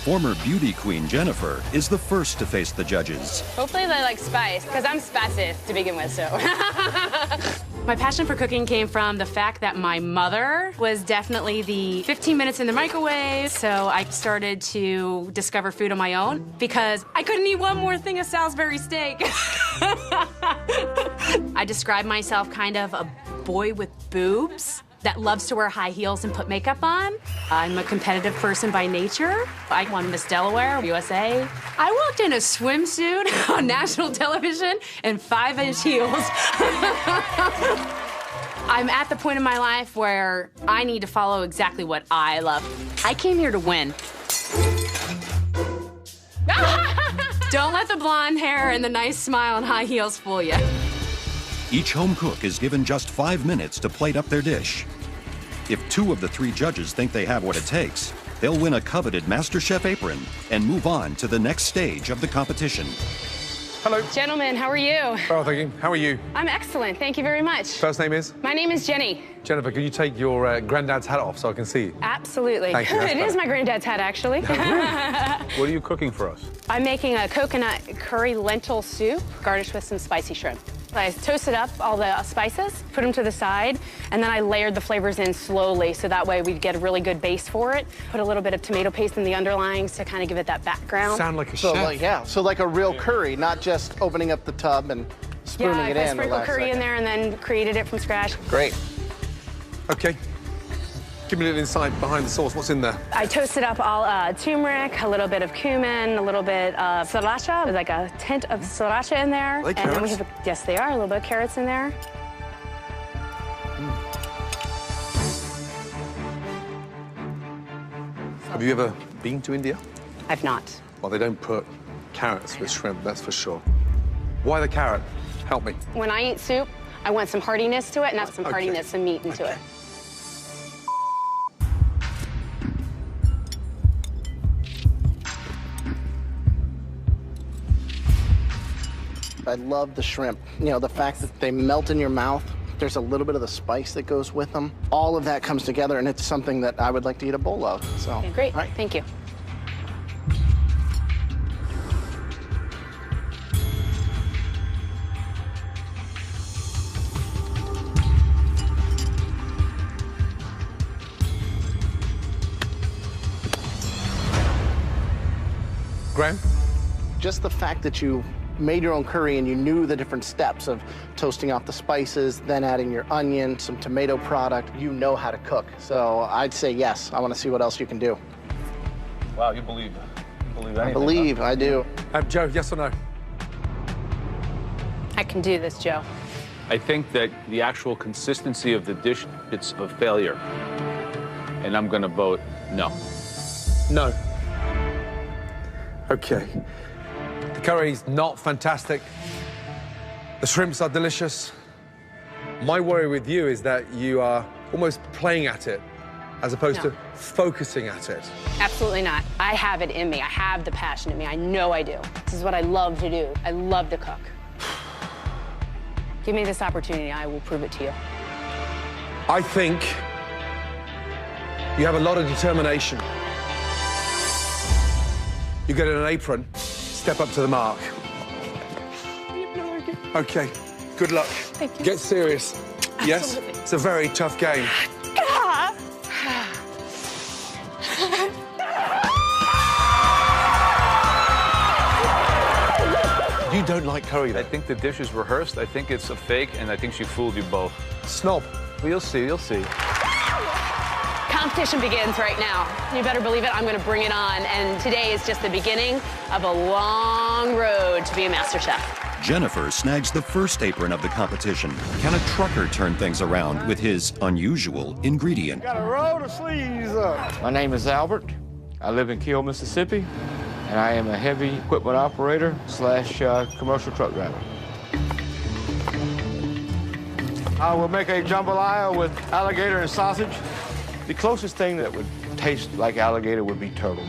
Former beauty queen Jennifer is the first to face the judges. Hopefully they like spice, because I'm spicy to begin with, so. My passion for cooking came from the fact that my mother was definitely the 15 minutes in the microwave, so I started to discover food on my own because I couldn't eat one more thing of Salisbury steak. I describe myself kind of a boy with boobs that loves to wear high heels and put makeup on. I'm a competitive person by nature. I won Miss Delaware, USA. I walked in a swimsuit on national television and 5-inch heels. I'm at the point in my life where I need to follow exactly what I love. I came here to win. Don't let the blonde hair and the nice smile and high heels fool you. Each home cook is given just 5 minutes to plate up their dish. If 2 of the 3 judges think they have what it takes, they'll win a coveted MasterChef apron and move on to the next stage of the competition. Hello. Gentlemen, how are you? Oh, thank you. How are you? I'm excellent, thank you very much. First name is? My name is Jenny. Jennifer, can you take your granddad's hat off so I can see you? Absolutely. Thank you, It is my granddad's hat, actually. What are you cooking for us? I'm making a coconut curry lentil soup garnished with some spicy shrimp. I toasted up all the spices, put them to the side, and then I layered the flavors in slowly so that way we'd get a really good base for it. Put a little bit of tomato paste in the underlyings to kind of give it that background. Sound like a So, chef. so like a real curry, not just opening up the tub and spooning it in. I sprinkled curry in there and then created it from scratch. Great. Okay. Give me a little insight behind the sauce. What's in there? I toasted up all turmeric, a little bit of cumin, a little bit of sriracha. There's like a tint of sriracha in there. Are they and then we carrots? have, yes, they are. A little bit of carrots in there. Have you ever been to India? I've not. Well, they don't put carrots with shrimp, that's for sure. Why the carrot? Help me. When I eat soup, I want some heartiness to it, and that's some Okay. heartiness, some meat into it. I love the shrimp. You know, the fact that they melt in your mouth. There's a little bit of the spice that goes with them. All of that comes together, and it's something that I would like to eat a bowl of. So, Okay, great. all right. Thank you. Graham? Just the fact that you made your own curry and you knew the different steps of toasting off the spices, then adding your onion, some tomato product, you know how to cook. So I'd say yes. I want to see what else you can do. Wow, you believe anything. I believe, I do. Joe, yes or no? I can do this, Joe. I think that the actual consistency of the dish, it's a failure. And I'm gonna vote no. No. Okay. The curry's not fantastic. The shrimps are delicious. My worry with you is that you are almost playing at it as opposed No. to focusing at it. Absolutely not. I have it in me. I have the passion in me. I know I do. This is what I love to do. I love to cook. Give me this opportunity. I will prove it to you. I think you have a lot of determination. You get an apron, step up to the mark. Okay, good luck. Thank you. Get serious. Yes? Absolutely. It's a very tough game. You don't like curry, I though. think the dish is rehearsed. I think it's a fake, and I think she fooled you both. Snob. Well, you'll see, you'll see. Competition begins right now. You better believe it, I'm gonna bring it on. And today is just the beginning of a long road to be a MasterChef. Jennifer snags the first apron of the competition. Can a trucker turn things around with his unusual ingredient? Got a roll of sleeves up. My name is Albert. I live in Kiel, Mississippi, and I am a heavy equipment operator slash commercial truck driver. I will make a jambalaya with alligator and sausage. The closest thing that would taste like alligator would be turtle.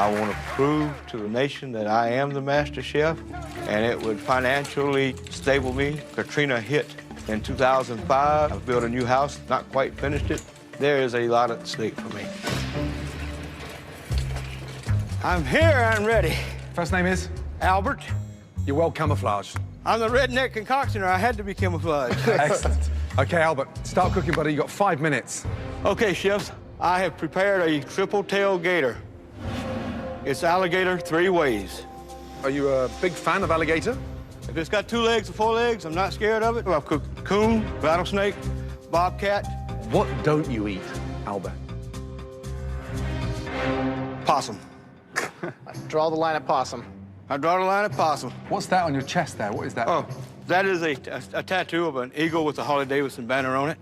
I want to prove to the nation that I am the master chef, and it would financially stable me. Katrina hit in 2005. I've built a new house, not quite finished it. There is a lot at stake for me. I'm here and ready. First name is? Albert. You're well camouflaged. I'm the redneck concoctioner. I had to be camouflaged. Excellent. Okay, Albert, start cooking, buddy. You got 5 minutes. Okay, chefs, I have prepared a triple-tail gator. It's alligator 3 ways. Are you a big fan of alligator? If it's got 2 legs or 4 legs, I'm not scared of it. I've cooked coon, rattlesnake, bobcat. What don't you eat, Albert? Possum. I draw the line at possum. I draw the line at possum. What's that on your chest there? What is that? Oh, that is a tattoo of an eagle with a Harley-Davidson banner on it.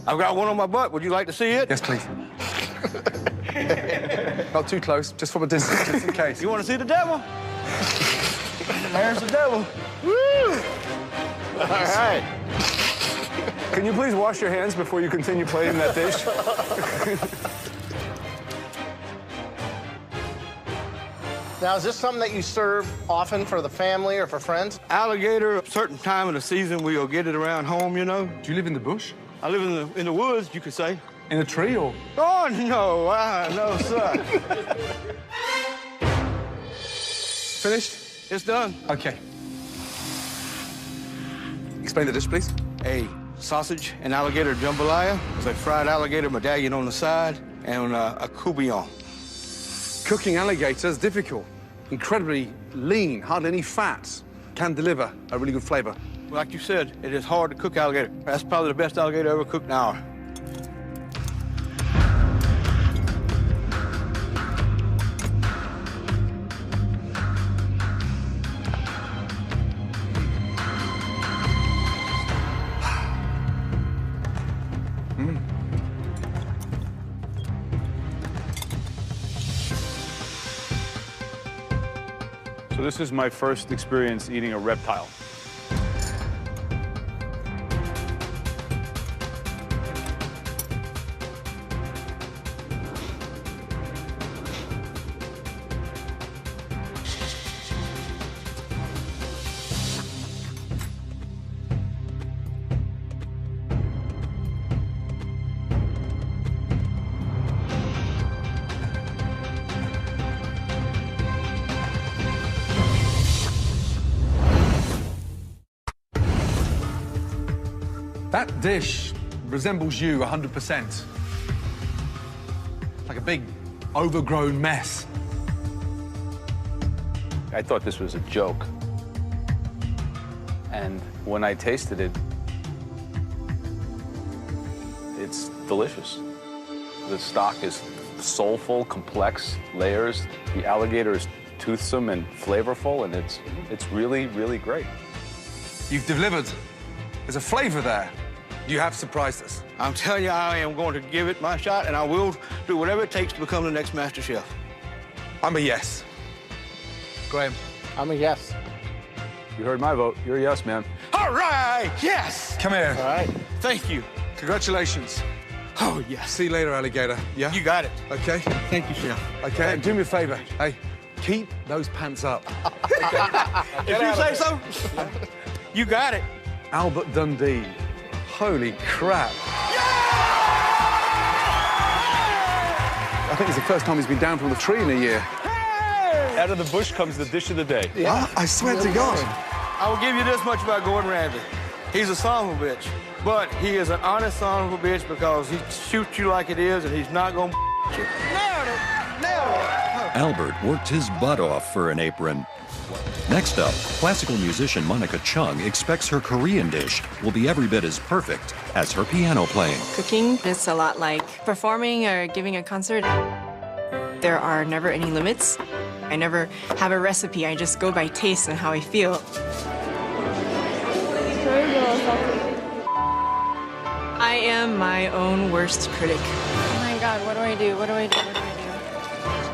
I've got one on my butt. Would you like to see it? Yes, please. Not too close, just from a distance, just in case. You want to see the devil? There's the devil. Woo! All right. Can you please wash your hands before you continue plating that dish? Now, is this something that you serve often for the family or for friends? Alligator, a certain time of the season, we'll get it around home, you know. Do you live in the bush? I live in the woods, you could say. In a tree, or? Oh, no, no, sir. Finished? It's done. Okay. Explain the dish, please. A sausage and alligator jambalaya with a fried alligator medallion on the side and a coubillon. Cooking alligator is difficult. Incredibly lean, hardly any fat. Can deliver a really good flavor. Like you said, it is hard to cook alligator. That's probably the best alligator I ever cooked in an hour. So this is my first experience eating a reptile. That dish resembles you 100%. Like a big, overgrown mess. I thought this was a joke. And when I tasted it, it's delicious. The stock is soulful, complex layers. The alligator is toothsome and flavorful, and it's really, really great. You've delivered. There's a flavor there. You have surprised us. I'm telling you, I am going to give it my shot, and I will do whatever it takes to become the next MasterChef. I'm a yes. Graham? I'm a yes. You heard my vote. You're a yes, man. All right, yes. Come here. All right. Thank you. Congratulations. Oh, yes. See you later, alligator. Yeah? You got it. Okay? Thank you, Chef. Okay, do me a favor. Hey, keep those pants up. If you say so. You got it. Albert Dundee. Holy crap. I think it's the first time he's been down from the tree in a year. Out of the bush comes the dish of the day. Yeah. I swear to God. I will give you this much about Gordon Ramsay. He's a son of a bitch, but he is an honest son of a bitch because he shoots you like it is, and he's not gonna you. Nailed it! Nailed it! Albert worked his butt off for an apron. Next up, classical musician Monica Chung expects her Korean dish will be every bit as perfect as her piano playing. Cooking is a lot like performing or giving a concert. There are never any limits. I never have a recipe. I just go by taste and how I feel. I am my own worst critic. Oh my God, what do I do? What do I do? What do I do?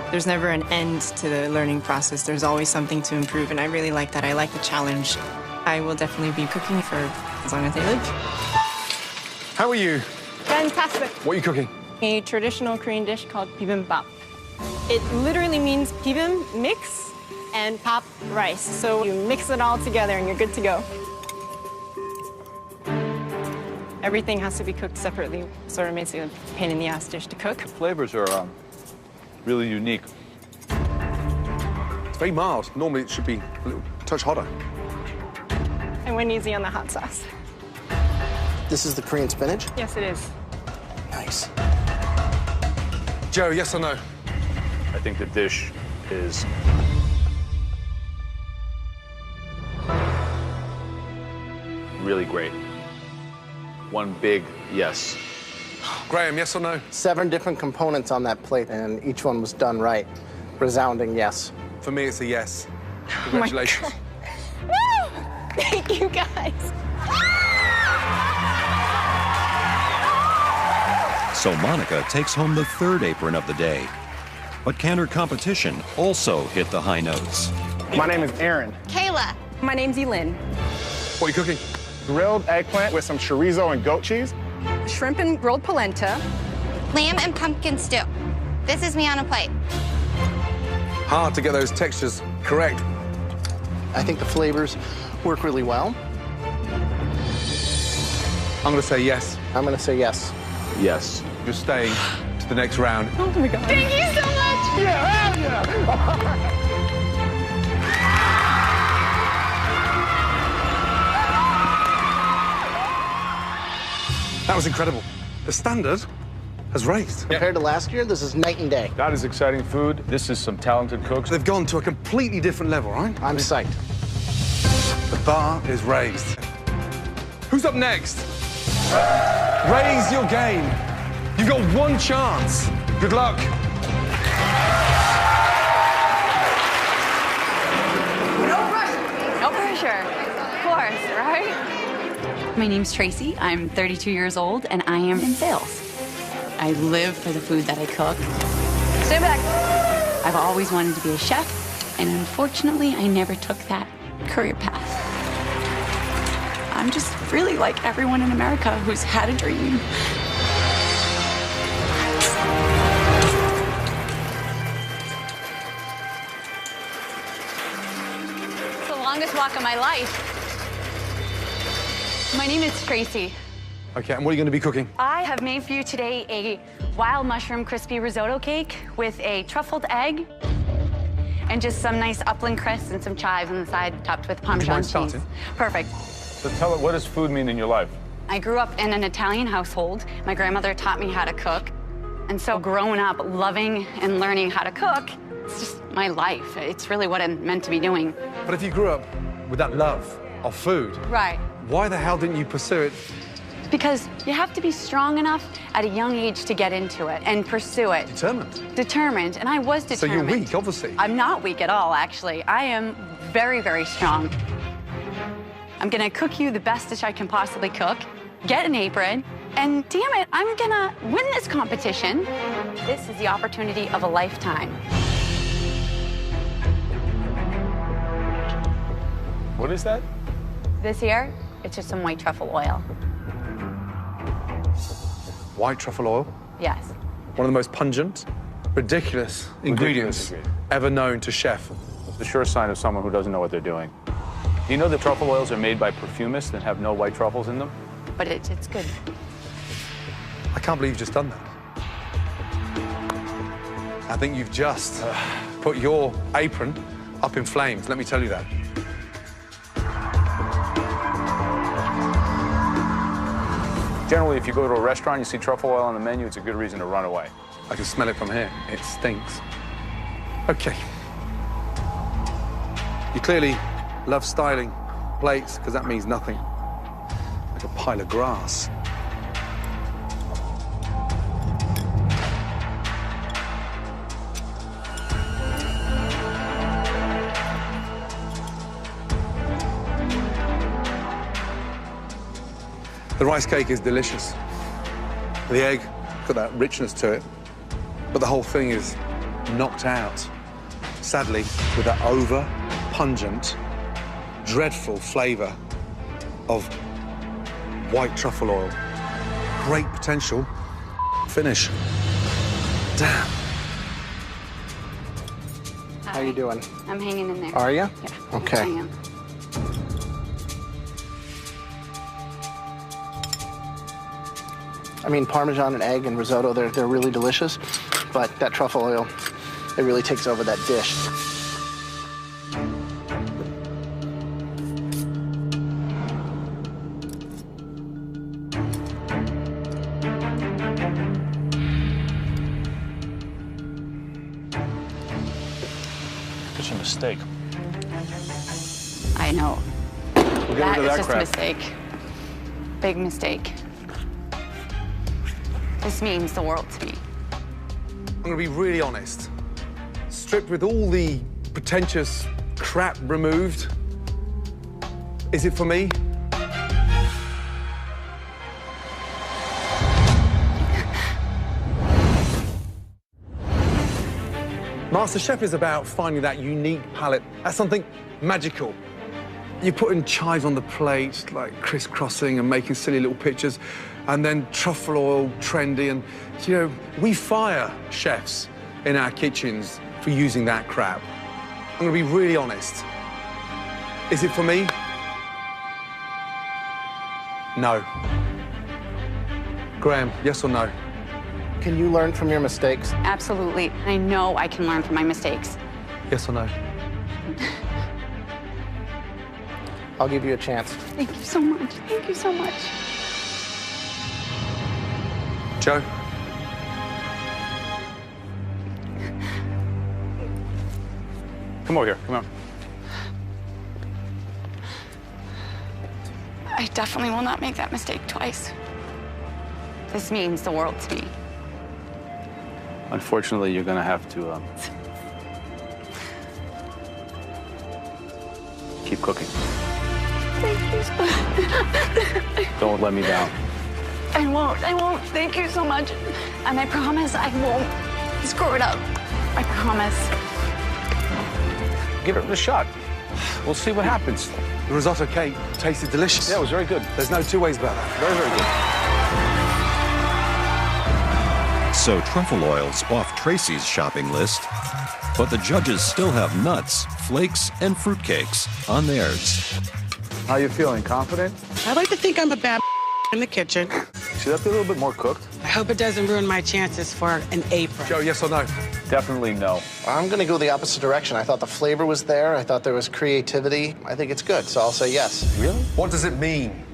There's never an end to the learning process. There's always something to improve, and I really like that. I like the challenge. I will definitely be cooking for as long as I live. How are you? Fantastic. What are you cooking? A traditional Korean dish called bibimbap. It literally means bibim, mix, and pap, rice. So you mix it all together and you're good to go. Everything has to be cooked separately. Sort of makes it a pain in the ass dish to cook. Flavors are really unique. very mild. Normally it should be a little touch hotter. I went easy on the hot sauce. This is the Korean spinach? Yes, it is. Nice. Joe, yes or no? I think the dish is really great. One big yes. Graham, yes or no? 7 different components on that plate, and each one was done right. Resounding yes. For me, it's a yes. Congratulations. Woo! Thank you, guys. So Monica takes home the 3rd apron of the day. But can her competition also hit the high notes? My name is Aaron. Kayla. My name's Elin. What are you cooking? Grilled eggplant with some chorizo and goat cheese. Shrimp and grilled polenta. Lamb and pumpkin stew. This is me on a plate. Hard to get those textures correct. I think the flavors work really well. I'm gonna say yes. I'm gonna say yes. Yes. You're staying to the next round. Oh my God. Thank you so much. That was incredible. The standard has raised. Compared to last year, this is night and day. That is exciting food. This is some talented cooks. They've gone to a completely different level, right? I'm psyched. The bar is raised. Who's up next? Raise your game. You've got one chance. Good luck. No pressure. Of course, right? My name's Tracy. I'm 32 years old, and I am in sales. I live for the food that I cook. Stay back. I've always wanted to be a chef, and unfortunately, I never took that career path. I'm just really like everyone in America who's had a dream. It's the longest walk of my life. My name is Tracy. Okay, and what are you going to be cooking? I have made for you today a wild mushroom crispy risotto cake with a truffled egg and just some nice upland crisps and some chives on the side topped with Parmesan mind cheese. starting? Perfect. So tell it, what does food mean in your life? I grew up in an Italian household. My grandmother taught me how to cook. And so growing up loving and learning how to cook, it's just my life. It's really what I'm meant to be doing. But if you grew up with that love of food, Right. why the hell didn't you pursue it? Because you have to be strong enough at a young age to get into it and pursue it. Determined. Determined, and I was So determined. you're weak, obviously. I'm not weak at all, actually. I am very, very strong. I'm gonna cook you the best dish I can possibly cook, get an apron, and damn it, I'm gonna win this competition. This is the opportunity of a lifetime. What is that? This here, it's just some white truffle oil. White truffle oil, Yes. one of the most pungent, ridiculous ingredients ever known to chef. The sure sign of someone who doesn't know what they're doing. Do you know that truffle oils are made by perfumists and have no white truffles in them? But it's good. I can't believe you've just done that. I think you've just put your apron up in flames, let me tell you that. Generally, if you go to a restaurant, you see truffle oil on the menu, it's a good reason to run away. I can smell it from here. It stinks. Okay. You clearly love styling plates, because that means nothing. Like a pile of grass. The rice cake is delicious. The egg got that richness to it, but the whole thing is knocked out, sadly, with that over-pungent, dreadful flavor of white truffle oil. Great potential. Finish. Damn. How you doing? I'm hanging in there. Are you? Yeah. Okay. I am. I mean, Parmesan and egg and risotto, they're really delicious, but that truffle oil, it really takes over that dish. mistake. I know. We'll get rid That of is that just crap. a mistake. Big mistake. This means the world to me. I'm gonna be really honest. Stripped with all the pretentious crap removed, is it for me? MasterChef is about finding that unique palette. That's something magical. You're putting chives on the plate, like crisscrossing and making silly little pictures, and then truffle oil trendy. And, you know, we fire chefs in our kitchens for using that crap. I'm gonna be really honest. Is it for me? No. Graham, yes or no? Can you learn from your mistakes? Absolutely. I know I can learn from my mistakes. Yes or no? I'll give you a chance. Thank you so much. Thank you so much. Joe? Come over here, come on. I definitely will not make that mistake twice. This means the world to me. Unfortunately, you're gonna have to keep cooking. Thank you so much. Don't let me down. I won't. Thank you so much. And I promise I won't screw it up. I promise. Give it a shot. We'll see what happens. The risotto cake tasted delicious. Yeah, it was very good. There's no two ways about that. Very, very good. So truffle oil's off Tracy's shopping list, but the judges still have nuts, flakes, and fruitcakes on theirs. How you feeling? Confident? I like to think I'm a bad in the kitchen. Should that be a little bit more cooked? I hope it doesn't ruin my chances for an apron. Joe, yes or no? Definitely no. I'm gonna go the opposite direction. I thought the flavor was there. I thought there was creativity. I think it's good, so I'll say yes. Really? What does it mean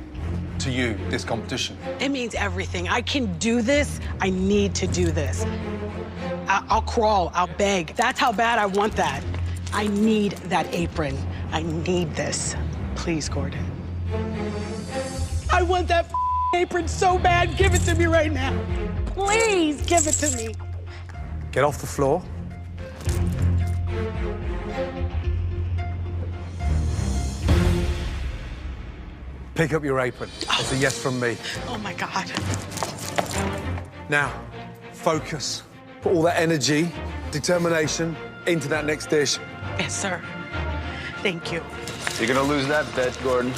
to you, this competition? It means everything. I can do this. I need to do this. I'll crawl. I'll beg. That's how bad I want that. I need that apron. I need this. Please, Gordon. I want that apron so bad. Give it to me right now. Please give it to me. Get off the floor. Pick up your apron. It's a yes from me. Oh, my God. Now, focus. Put all that energy, determination into that next dish. Yes, sir. Thank you. You're gonna lose that bet, Gordon.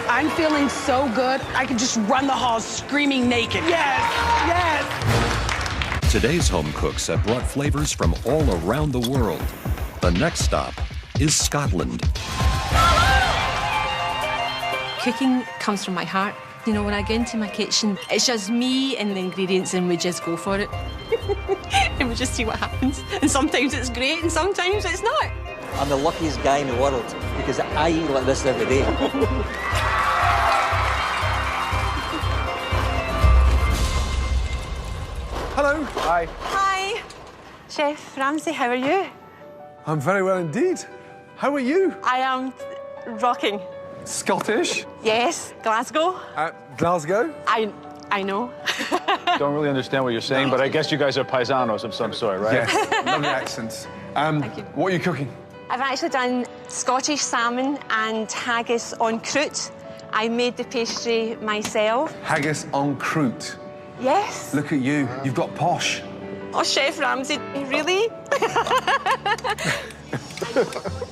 I'm feeling so good, I could just run the halls screaming naked. Yes, yes. Today's home cooks have brought flavors from all around the world. The next stop is Scotland. Cooking comes from my heart. You know, when I go into my kitchen, it's just me and the ingredients and we just go for it. And we just see what happens. And sometimes it's great and sometimes it's not. I'm the luckiest guy in the world because I eat like this every day. Hello. Hi. Hi. Chef Ramsay, how are you? I'm very well indeed. How are you? I am rocking. Scottish? Yes, Glasgow. Glasgow? I know. Don't really understand what you're saying, but I guess you guys are paisanos of some sort, right? Yes, lovely accents. Thank you. What are you cooking? I've actually done Scottish salmon and haggis en croûte. I made the pastry myself. Haggis en croûte. Yes. Look at you. You've got posh. Oh, Chef Ramsay, really?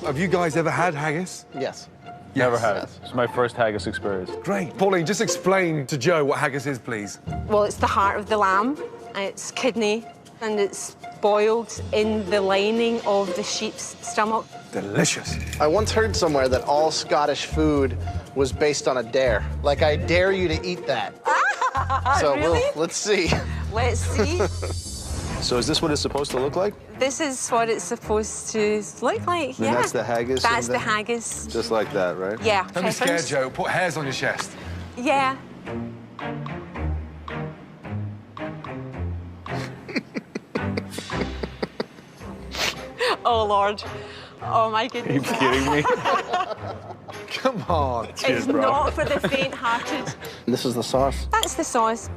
Have you guys ever had haggis? Yes. Never had it. It's my first haggis experience. Great. Pauline, just explain to Joe what haggis is, please. Well, it's the heart of the lamb, and it's kidney, and it's boiled in the lining of the sheep's stomach. Delicious. I once heard somewhere that all Scottish food was based on a dare. Like, I dare you to eat that. So really? let's see. Let's see. So is this what it's supposed to look like? This is what it's supposed to look like, And that's the haggis? That's and the haggis. Just like that, right? Yeah. Don't be scared, peppers. Joe. Put hairs on your chest. Yeah. Oh, Lord. Oh, my goodness. Are you kidding me? Come on. It's not for the faint-hearted. This is the sauce. That's the sauce.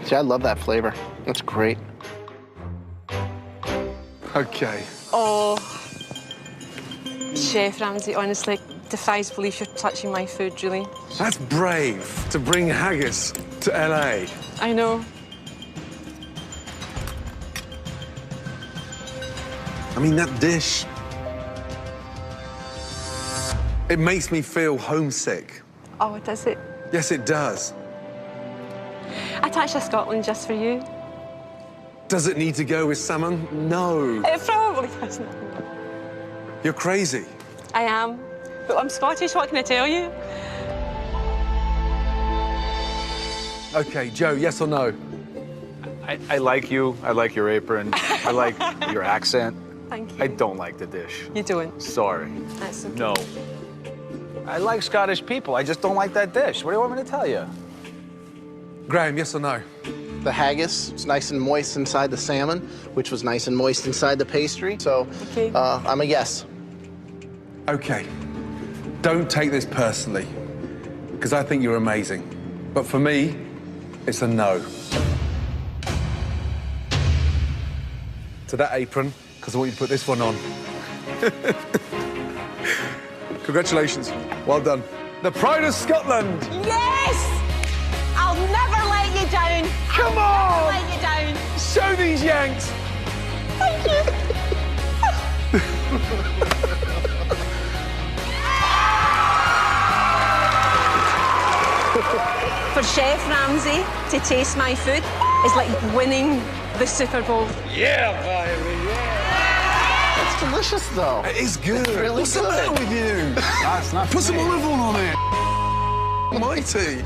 See, I love that flavor. That's great. Okay. Oh, Chef Ramsay, honestly, defies belief you're touching my food, really. That's brave to bring haggis to LA. I know. I mean, that dish, it makes me feel homesick. Oh, does it? Yes, it does. I touched a Scotland just for you. Does it need to go with salmon? No. It probably doesn't. You're crazy. I am. But I'm Scottish, what can I tell you? Okay, Joe, yes or no? I like you. I like your apron. I like your accent. Thank you. I don't like the dish. You don't? Sorry. That's okay. No. I like Scottish people. I just don't like that dish. What do you want me to tell you? Graham, yes or no? The haggis is nice and moist inside the salmon, which was nice and moist inside the pastry. So Okay. I'm a yes. Okay. Don't take this personally, because I think you're amazing. But for me, it's a no. To that apron, because I want you to put this one on. Congratulations. Well done. The pride of Scotland. Yes! I'll never let you down. Come I'll on! never let you down. Show these Yanks. Thank you. For Chef Ramsay to taste my food is like winning the Super Bowl. Yeah, baby, yeah. It's delicious, though. It is good. It's really What's the good. matter with you? That's not Put some olive oil on it. Mighty.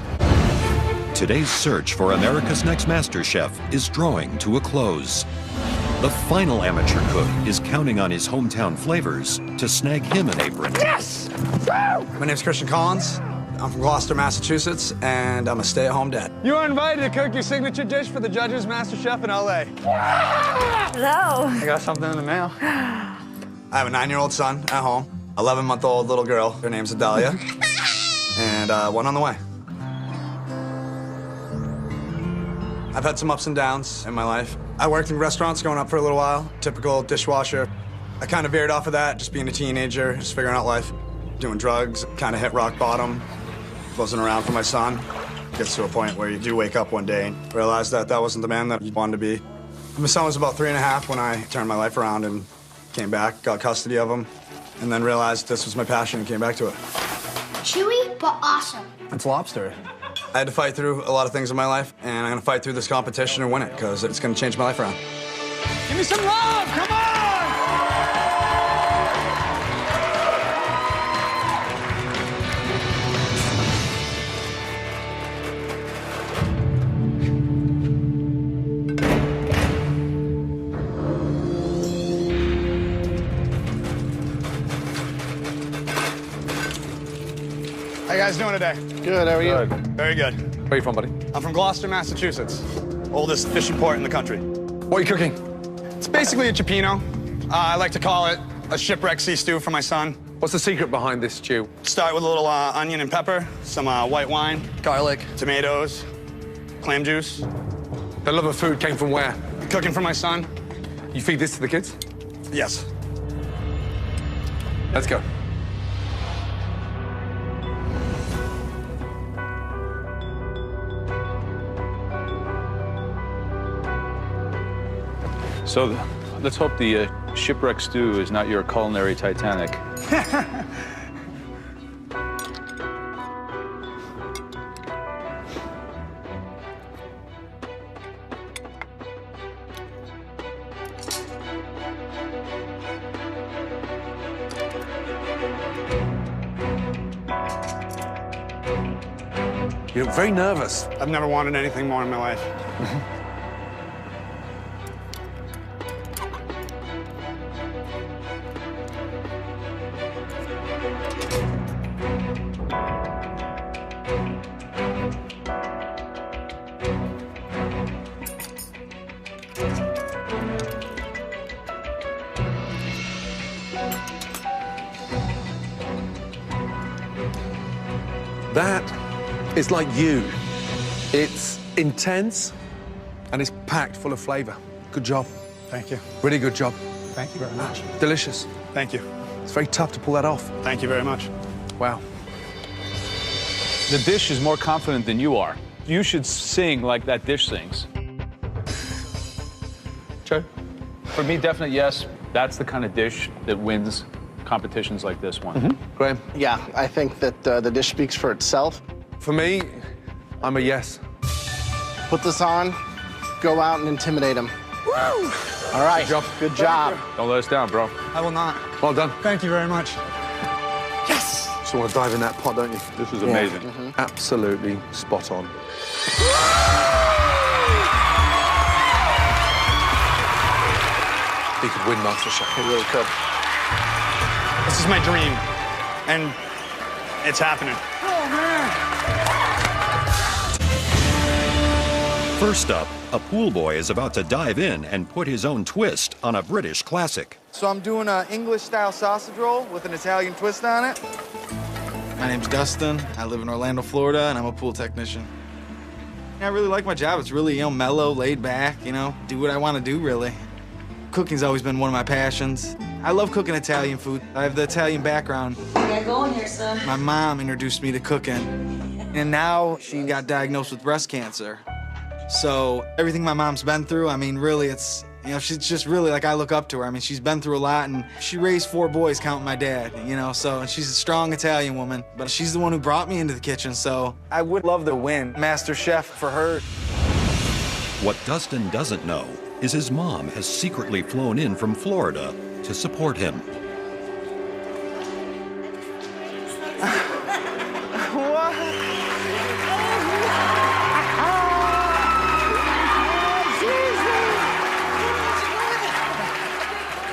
Today's search for America's Next MasterChef is drawing to a close. The final amateur cook is counting on his hometown flavors to snag him an apron. Yes! My name's Christian Collins. I'm from Gloucester, Massachusetts, and I'm a stay-at-home dad. You are invited to cook your signature dish for the judges' MasterChef in LA. Hello. I got something in the mail. I have a 9-year-old son at home, 11-month-old little girl. Her name's Adelia, and one on the way. I've had some ups and downs in my life. I worked in restaurants growing up for a little while, typical dishwasher. I kind of veered off of that, just being a teenager, just figuring out life. Doing drugs, kind of hit rock bottom. Wasn't around for my son. Gets to a point where you do wake up one day and realize that that wasn't the man that you wanted to be. My son was about 3.5 when I turned my life around and came back, got custody of him, and then realized this was my passion and came back to it. Chewy, but awesome. It's lobster. I had to fight through a lot of things in my life, and I'm gonna fight through this competition and win it, because it's gonna change my life around. Give me some love, come on! How you guys doing today? Good, how are you? Very good. Where are you from, buddy? I'm from Gloucester, Massachusetts. Oldest fishing port in the country. What are you cooking? It's basically a cioppino. I like to call it a shipwreck sea stew for my son. What's the secret behind this stew? Start with a little onion and pepper, some white wine, Garlic. tomatoes, clam juice. The love of food came from where? Cooking for my son. You feed this to the kids? Yes. Let's go. So let's hope the shipwreck stew is not your culinary Titanic. You look very nervous. I've never wanted anything more in my life. That is like you. It's intense and it's packed full of flavor. Good job. Thank you. Really good job. Thank you very much. Delicious. Thank you. It's very tough to pull that off. Thank you very much. Wow. The dish is more confident than you are. You should sing like that dish sings. Joe? For me, definitely yes. That's the kind of dish that wins competitions like this one. Graham? Yeah, I think that the dish speaks for itself. For me, I'm a yes. Put this on, go out and intimidate him. Woo! All right, good job. Don't let us down, bro. I will not. Well done. Thank you very much. Yes! Just want to dive in that pot, don't you? This is amazing. Absolutely spot on. He could win MasterChef. He really could. This is my dream, and it's happening. First up, a pool boy is about to dive in and put his own twist on a British classic. So I'm doing an English-style sausage roll with an Italian twist on it. My name's Dustin. I live in Orlando, Florida, and I'm a pool technician. I really like my job. It's really, mellow, laid back, do what I want to do, really. Cooking's always been one of my passions. I love cooking Italian food. I have the Italian background. You got going here, son. My mom introduced me to cooking, and now she got diagnosed with breast cancer. So everything my mom's been through, really, it's, she's just really, I look up to her. She's been through a lot, and she raised 4 boys, counting my dad, so she's a strong Italian woman, but she's the one who brought me into the kitchen, so I would love to win MasterChef for her. What Dustin doesn't know is his mom has secretly flown in from Florida to support him.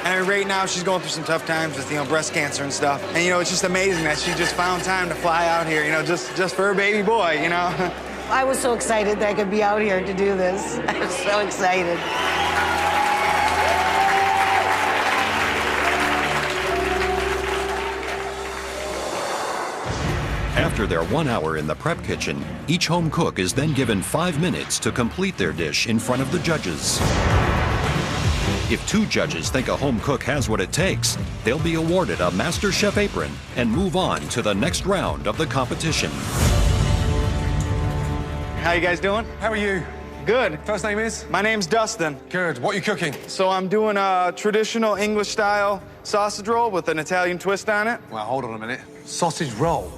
And right now, she's going through some tough times with, breast cancer and stuff. And, it's just amazing that she just found time to fly out here, just for her baby boy, I was so excited that I could be out here to do this. I was so excited. After their 1 hour in the prep kitchen, each home cook is then given 5 minutes to complete their dish in front of the judges. If 2 judges think a home cook has what it takes, they'll be awarded a MasterChef apron and move on to the next round of the competition. How you guys doing? How are you? Good. First name is? My name's Dustin. Good. What are you cooking? So I'm doing a traditional English-style sausage roll with an Italian twist on it. Well, hold on a minute. Sausage roll?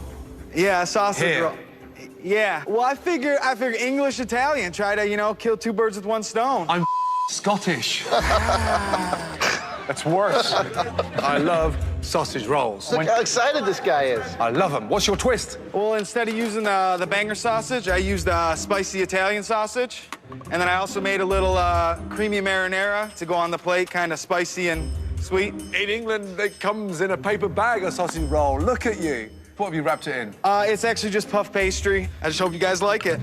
Yeah, sausage roll. Yeah. Well, I figure English-Italian. Try to, kill 2 birds with 1 stone. I'm Scottish. That's worse. I love sausage rolls. Look how excited this guy is. I love them. What's your twist? Well, instead of using the banger sausage, I used spicy Italian sausage. And then I also made a little creamy marinara to go on the plate, kind of spicy and sweet. In England, it comes in a paper bag, a sausage roll. Look at you. What have you wrapped it in? It's actually just puff pastry. I just hope you guys like it.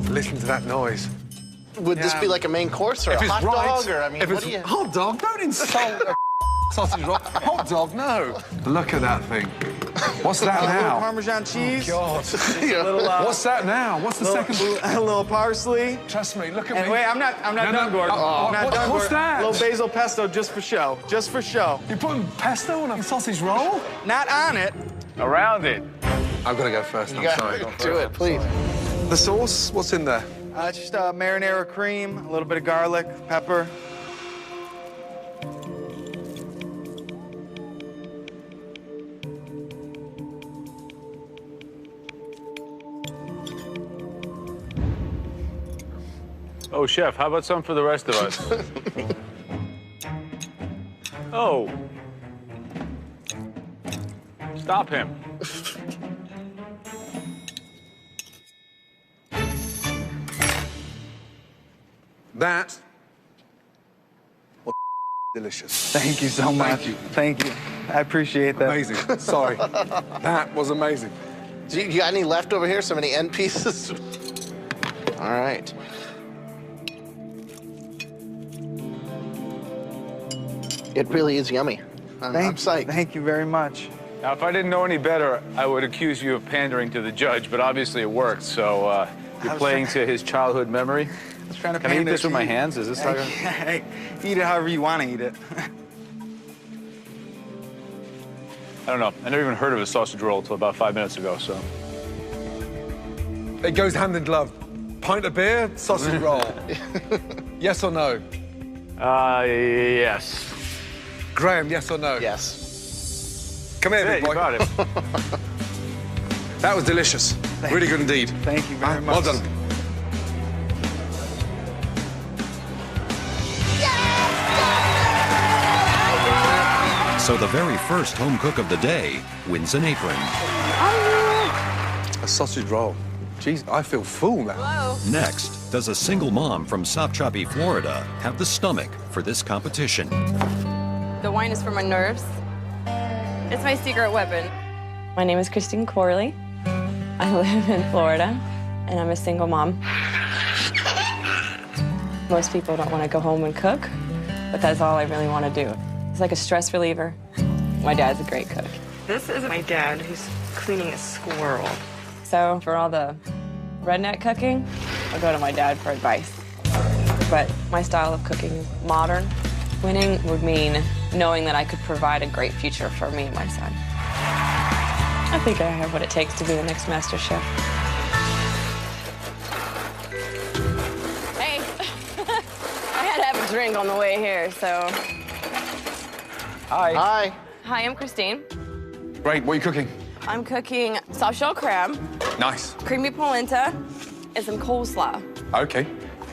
Listen to that noise. Would this be like a main course or a hot dog? Or, what do you... Hot dog? Don't insult a sausage roll. Hot dog? No. Look at that thing. What's that now? A little Parmesan cheese. Oh, God. What's that now? What's the second? A little parsley. Trust me, look at me. Wait, I'm not done, Gordon. I'm not done, what's Gordon. that? A little basil pesto just for show. Just for show. You're putting pesto on a sausage roll? Not on it. Around it. I've got to go first. I'm sorry. Do it, please. The sauce, what's in there? Just marinara cream, a little bit of garlic, pepper. Oh, Chef, how about some for the rest of us? Oh. Stop him. That was delicious. Thank you so much. Thank you. Thank you. I appreciate that. Amazing. Sorry. That was amazing. Do you got any left over here? So many end pieces? All right. It really is yummy. I'm psyched. Thank you very much. Now, if I didn't know any better, I would accuse you of pandering to the judge, but obviously it worked, so you're playing to his childhood memory. I was trying to Can I eat this with my hands? Is this how you're... Hey, eat it however you want to eat it. I don't know. I never even heard of a sausage roll until about 5 minutes ago, so... It goes hand in glove. Pint of beer, sausage roll. Yes or no? Yes. Graham, yes or no? Yes. Come here, big boy. You got it. That was delicious. Really good indeed. Thank you very much. Well done. So the very first home cook of the day wins an apron. A sausage roll. Jeez, I feel full now. Hello. Next, does a single mom from Sopchoppy, Florida have the stomach for this competition? The wine is for my nerves. It's my secret weapon. My name is Christine Corley. I live in Florida, and I'm a single mom. Most people don't want to go home and cook, but that's all I really want to do. It's like a stress reliever. My dad's a great cook. This is my dad who's cleaning a squirrel. So for all the redneck cooking, I'll go to my dad for advice. But my style of cooking is modern. Winning would mean knowing that I could provide a great future for me and my son. I think I have what it takes to be the next MasterChef. Hey, I had to have a drink on the way here, so. Hi. Hi. Hi, I'm Christine. Great, what are you cooking? I'm cooking soft shell crab, Nice. creamy polenta, and some coleslaw. Okay.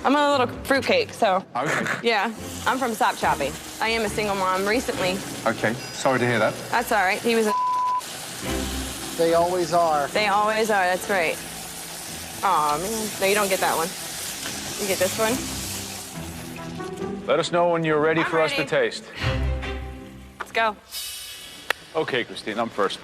I'm a little fruitcake, so. Okay. Yeah, I'm from Sopchoppy. I am a single mom recently. Okay, sorry to hear that. That's all right. He was a. They always are. They always are, that's right. Aw, man. No, you don't get that one. You get this one. Let us know when you're ready for us to taste. Let's go. Okay, Christine, I'm first.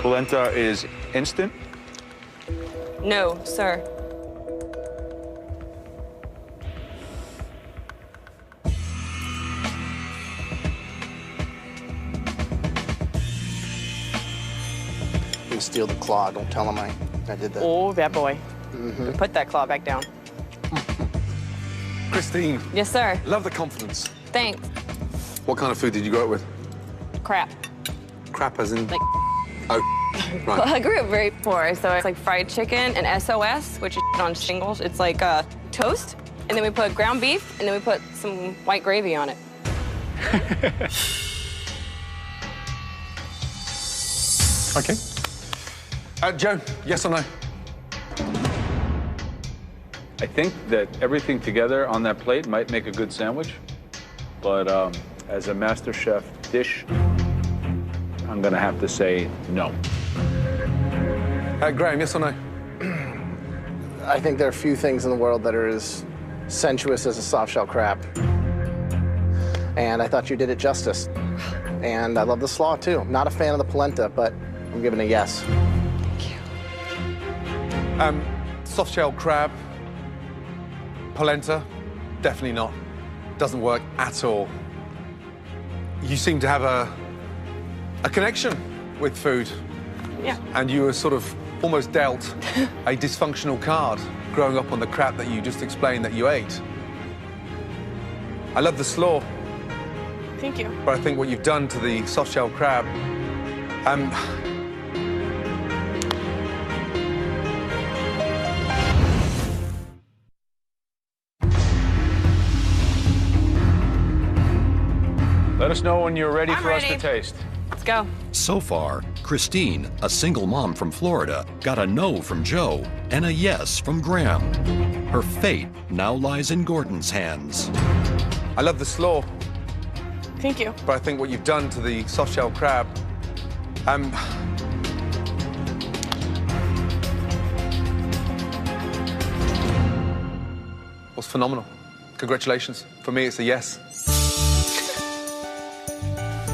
Polenta is instant? No, sir. You can steal the claw. Don't tell him I did that. Oh, bad boy. Put that claw back down. Christine. Yes, sir. Love the confidence. Thanks. What kind of food did you grow up with? Crap. Crap as in? Like. Oh, Well, right. I grew up very poor, so it's like fried chicken and SOS, which is on shingles. It's like toast, and then we put ground beef, and then we put some white gravy on it. Okay. Joe, yes or no? I think that everything together on that plate might make a good sandwich, but as a MasterChef dish, I'm gonna have to say no. Graham, yes or no? I think there are few things in the world that are as sensuous as a soft shell crab. And I thought you did it justice. And I love the slaw too. I'm not a fan of the polenta, but I'm giving a yes. Thank you. Soft shell crab, polenta, definitely not. Doesn't work at all. You seem to have a connection with food. Yeah. And you were sort of almost dealt a dysfunctional card growing up on the crap that you just explained that you ate. I love the slaw, Thank you. but I think what you've done to the soft shell crab, Let us know when you're ready I'm for us ready. to taste. Let's go. So far, Christine, a single mom from Florida, got a no from Joe and a yes from Graham. Her fate now lies in Gordon's hands. I love the slaw, Thank you. but I think what you've done to the soft shell crab, was phenomenal. Congratulations. For me, it's a yes.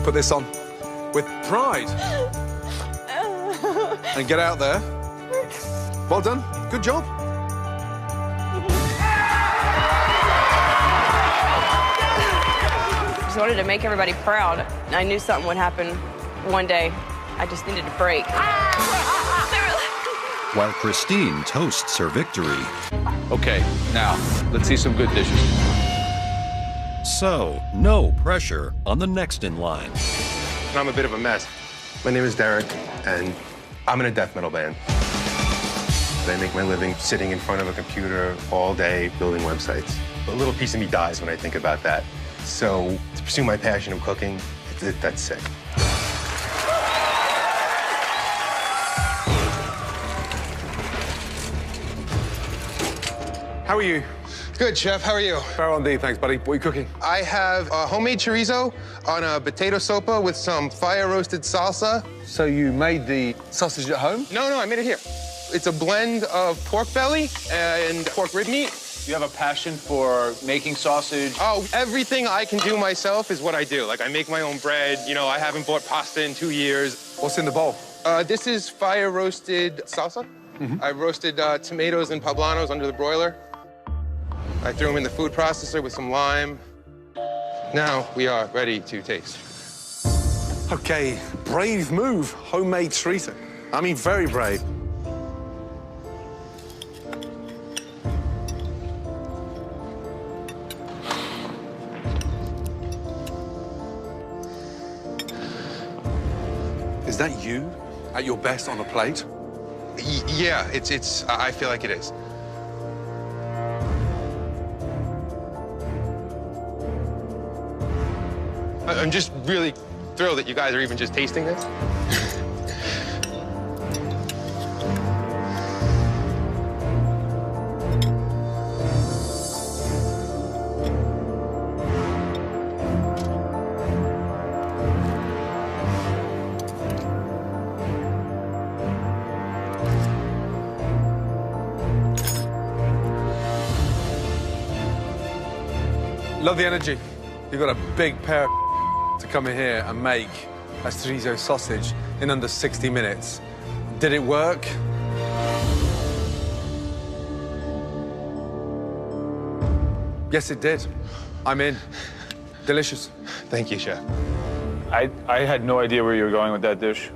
Put this on with pride and get out there Well done. Good job. Just wanted to make everybody proud. I knew something would happen one day. I just needed to break. While Christine toasts her victory. Okay, now, let's see some good dishes. So, no pressure on the next in line. I'm a bit of a mess. My name is Derek, and I'm in a death metal band. I make my living sitting in front of a computer all day building websites. A little piece of me dies when I think about that. So to pursue my passion of cooking, that's sick. How are you? Good, Chef. How are you? Fair on D, thanks, buddy. What are you cooking? I have a homemade chorizo on a potato sopa with some fire-roasted salsa. So you made the sausage at home? No, I made it here. It's a blend of pork belly and pork rib meat. You have a passion for making sausage? Oh, everything I can do myself is what I do. Like, I make my own bread. You know, I haven't bought pasta in 2 years. What's in the bowl? This is fire-roasted salsa. I roasted tomatoes and poblanos under the broiler. I threw them in the food processor with some lime. Now we are ready to taste. Okay, brave move, homemade chorizo. I mean, very brave. Is that you at your best on a plate? Yeah, I feel like it is. I'm just really thrilled that you guys are even just tasting this. Love the energy. You've got a big pair to come in here and make a chorizo sausage in under 60 minutes. Did it work? Yes, it did. I'm in. Delicious. Thank you, Chef. I had no idea where you were going with that dish.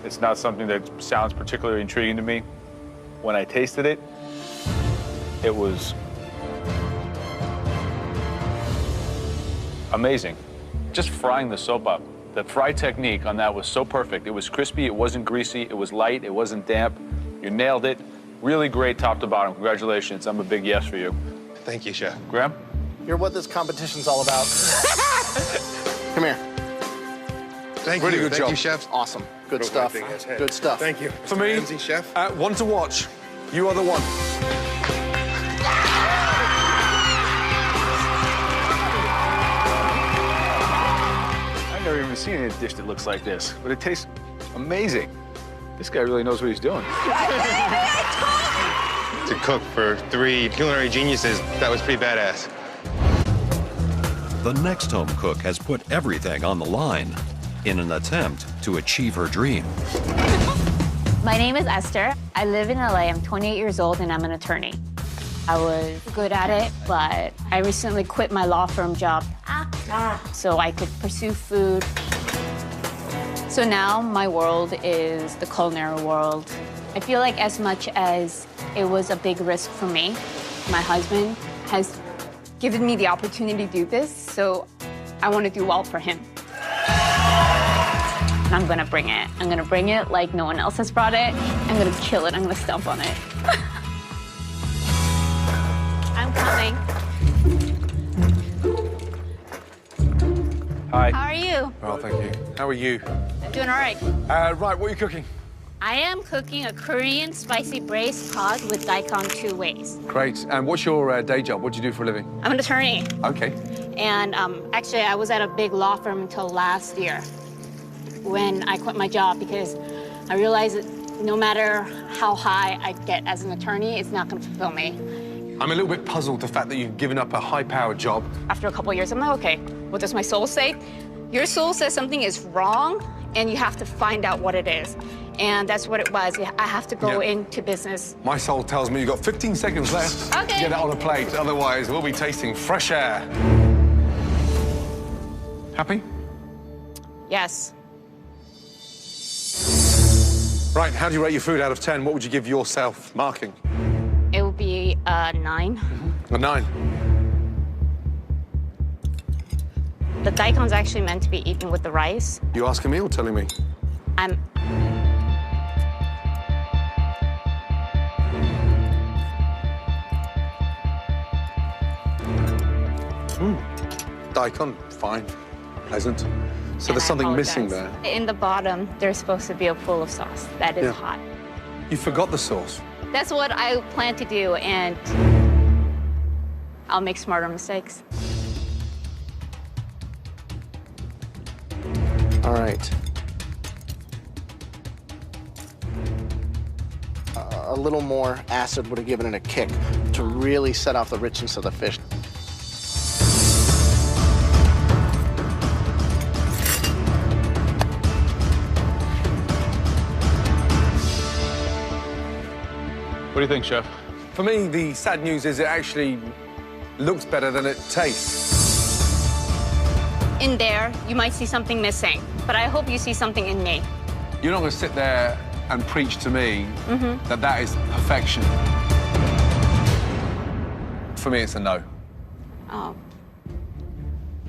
It's not something that sounds particularly intriguing to me. When I tasted it, it was amazing. Just frying the soap up. The fry technique on that was so perfect. It was crispy, it wasn't greasy, it was light, it wasn't damp. You nailed it. Really great top to bottom. Congratulations. I'm a big yes for you. Thank you, Chef. Graham? You're what this competition's all about. Come here. Thank you. Good Thank job. you, Chef. Awesome. Good stuff. Good stuff. Thank you. For me, Ramsey, Chef. one to watch. You are the one. I've never even seen a dish that looks like this, but it tastes amazing. This guy really knows what he's doing. To cook for 3 culinary geniuses, that was pretty badass. The next home cook has put everything on the line in an attempt to achieve her dream. My name is Esther. I live in LA. I'm 28 years old and I'm an attorney. I was good at it, but I recently quit my law firm job so I could pursue food. So now my world is the culinary world. I feel like as much as it was a big risk for me, my husband has given me the opportunity to do this, so I want to do well for him. And I'm gonna bring it. I'm gonna bring it like no one else has brought it. I'm gonna kill it. I'm gonna stomp on it. I'm coming. Hi. How are you? Oh, thank you. How are you? I'm doing all right. Right, what are you cooking? I am cooking a Korean spicy braised cod with daikon 2 ways. Great. And what's your day job? What do you do for a living? I'm an attorney. Okay. And actually, I was at a big law firm until last year when I quit my job because I realized that no matter how high I get as an attorney, it's not going to fulfill me. I'm a little bit puzzled the fact that you've given up a high-powered job. After a couple of years, I'm like, okay, what does my soul say? Your soul says something is wrong, and you have to find out what it is. And that's what it was. I have to go into business. My soul tells me you've got 15 seconds left to get it on a plate. Otherwise, we'll be tasting fresh air. Happy? Yes. Right, how do you rate your food out of 10? What would you give yourself marking? It would be a 9. A 9. The daikon's actually meant to be eaten with the rice. You asking me or telling me? I'm... Daikon, fine, pleasant. So there's something missing there. In the bottom, there's supposed to be a pool of sauce that is hot. You forgot the sauce. That's what I plan to do, and I'll make smarter mistakes. All right. A little more acid would have given it a kick to really set off the richness of the fish. What do you think, Chef? For me, the sad news is it actually looks better than it tastes. In there, you might see something missing, but I hope you see something in me. You're not going to sit there and preach to me that that is perfection. For me, it's a no. Oh.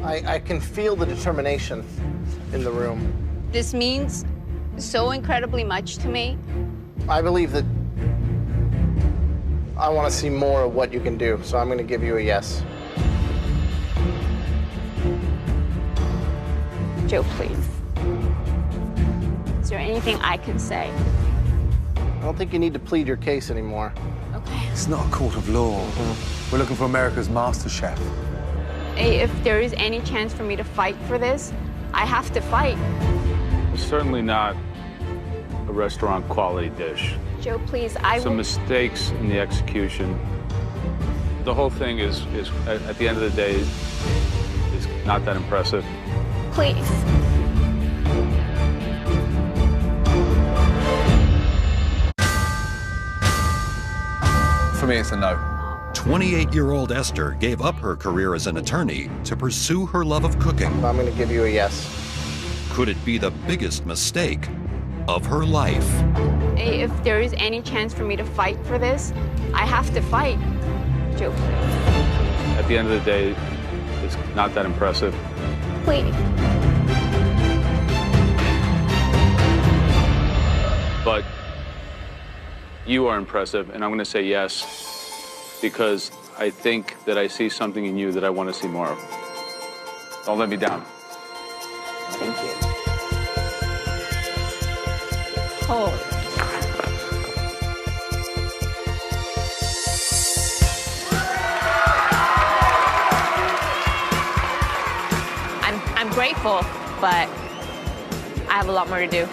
I can feel the determination in the room. This means so incredibly much to me. I believe that I want to see more of what you can do, so I'm going to give you a yes. Joe, please. Is there anything I can say? I don't think you need to plead your case anymore. Okay. It's not a court of law. We're looking for America's MasterChef. If there is any chance for me to fight for this, I have to fight. It's certainly not a restaurant quality dish. Joe, please, Some mistakes in the execution. The whole thing is at the end of the day, is not that impressive. Please. For me, it's a no. 28-year-old Esther gave up her career as an attorney to pursue her love of cooking. I'm going to give you a yes. Could it be the biggest mistake of her life? If there is any chance for me to fight for this, I have to fight. Joe, please. At the end of the day, it's not that impressive. Please. But you are impressive, and I'm going to say yes, because I think that I see something in you that I want to see more of. Don't let me down. Thank you. Holy. I'm grateful, but I have a lot more to do.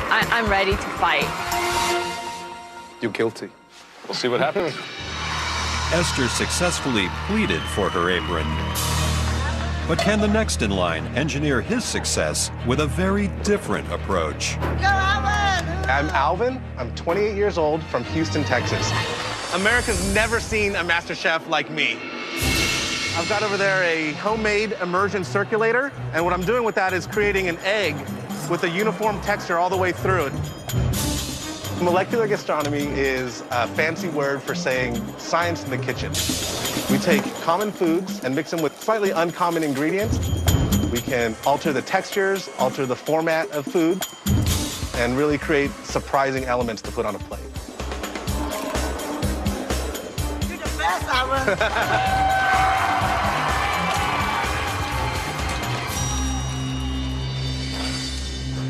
I'm ready to fight. You're guilty. We'll see what happens. Esther successfully pleaded for her apron. But can the next in line engineer his success with a very different approach? I'm Alvin. I'm 28 years old from Houston, Texas. America's never seen a MasterChef like me. I've got over there a homemade immersion circulator, and what I'm doing with that is creating an egg with a uniform texture all the way through it. Molecular gastronomy is a fancy word for saying science in the kitchen. We take common foods and mix them with slightly uncommon ingredients. We can alter the textures, alter the format of food, and really create surprising elements to put on a plate. You're the best, Alvin.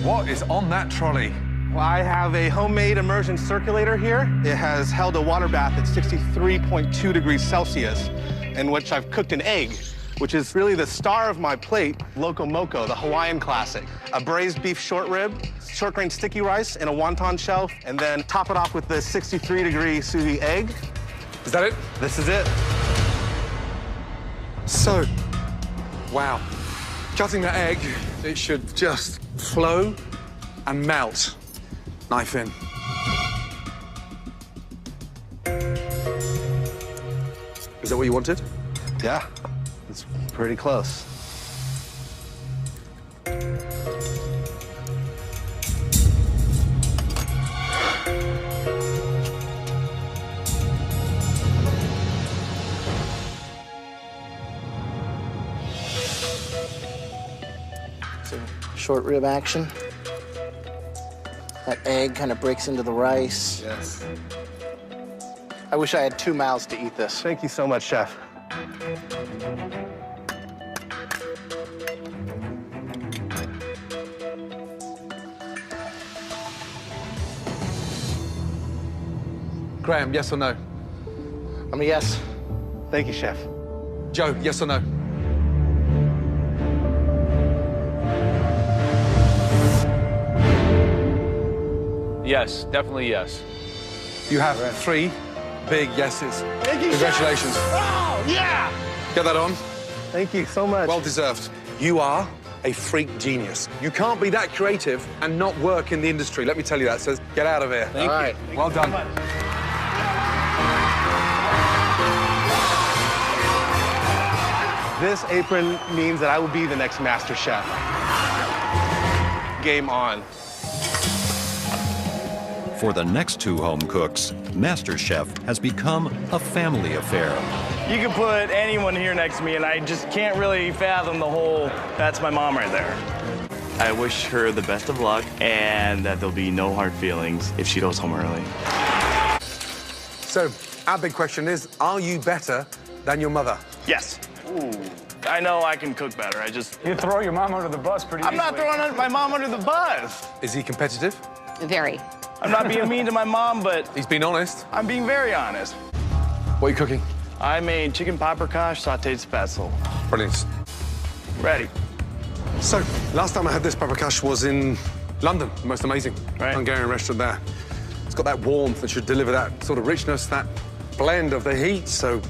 What is on that trolley? Well, I have a homemade immersion circulator here. It has held a water bath at 63.2 degrees Celsius, in which I've cooked an egg, which is really the star of my plate, Loco Moco, the Hawaiian classic. A braised beef short rib, short grain sticky rice in a wonton shell, and then top it off with the 63-degree sous vide egg. Is that it? This is it. So, wow. Cutting that egg, it should just flow and melt. Knife in. Is that what you wanted? Yeah, it's pretty close. So, short rib action. That egg kind of breaks into the rice. Yes. I wish I had 2 mouths to eat this. Thank you so much, Chef. Graham, yes or no? I'm a yes. Thank you, Chef. Joe, yes or no? Yes, definitely yes. You have 3 big yeses. Thank you, Congratulations. Chef. Oh, yeah! Get that on. Thank you so much. Well deserved. You are a freak genius. You can't be that creative and not work in the industry. Let me tell you that. So get out of here. Thank you. Right. Well done. This apron means that I will be the next Master Chef. Game on. For the next 2 home cooks, MasterChef has become a family affair. You can put anyone here next to me, and I just can't really fathom the whole, that's my mom right there. I wish her the best of luck, and that there'll be no hard feelings if she goes home early. So, our big question is, are you better than your mother? Yes. Ooh. I know I can cook better, I just... You throw your mom under the bus pretty easily. I'm not throwing my mom under the bus. Is he competitive? Very. I'm not being mean to my mom, but... He's being honest. I'm being very honest. What are you cooking? I made chicken paprikash, sauteed spetzel. Brilliant. Ready. So, last time I had this paprikash was in London. The most amazing Hungarian restaurant there. It's got that warmth that should deliver that sort of richness, that blend of the heat, so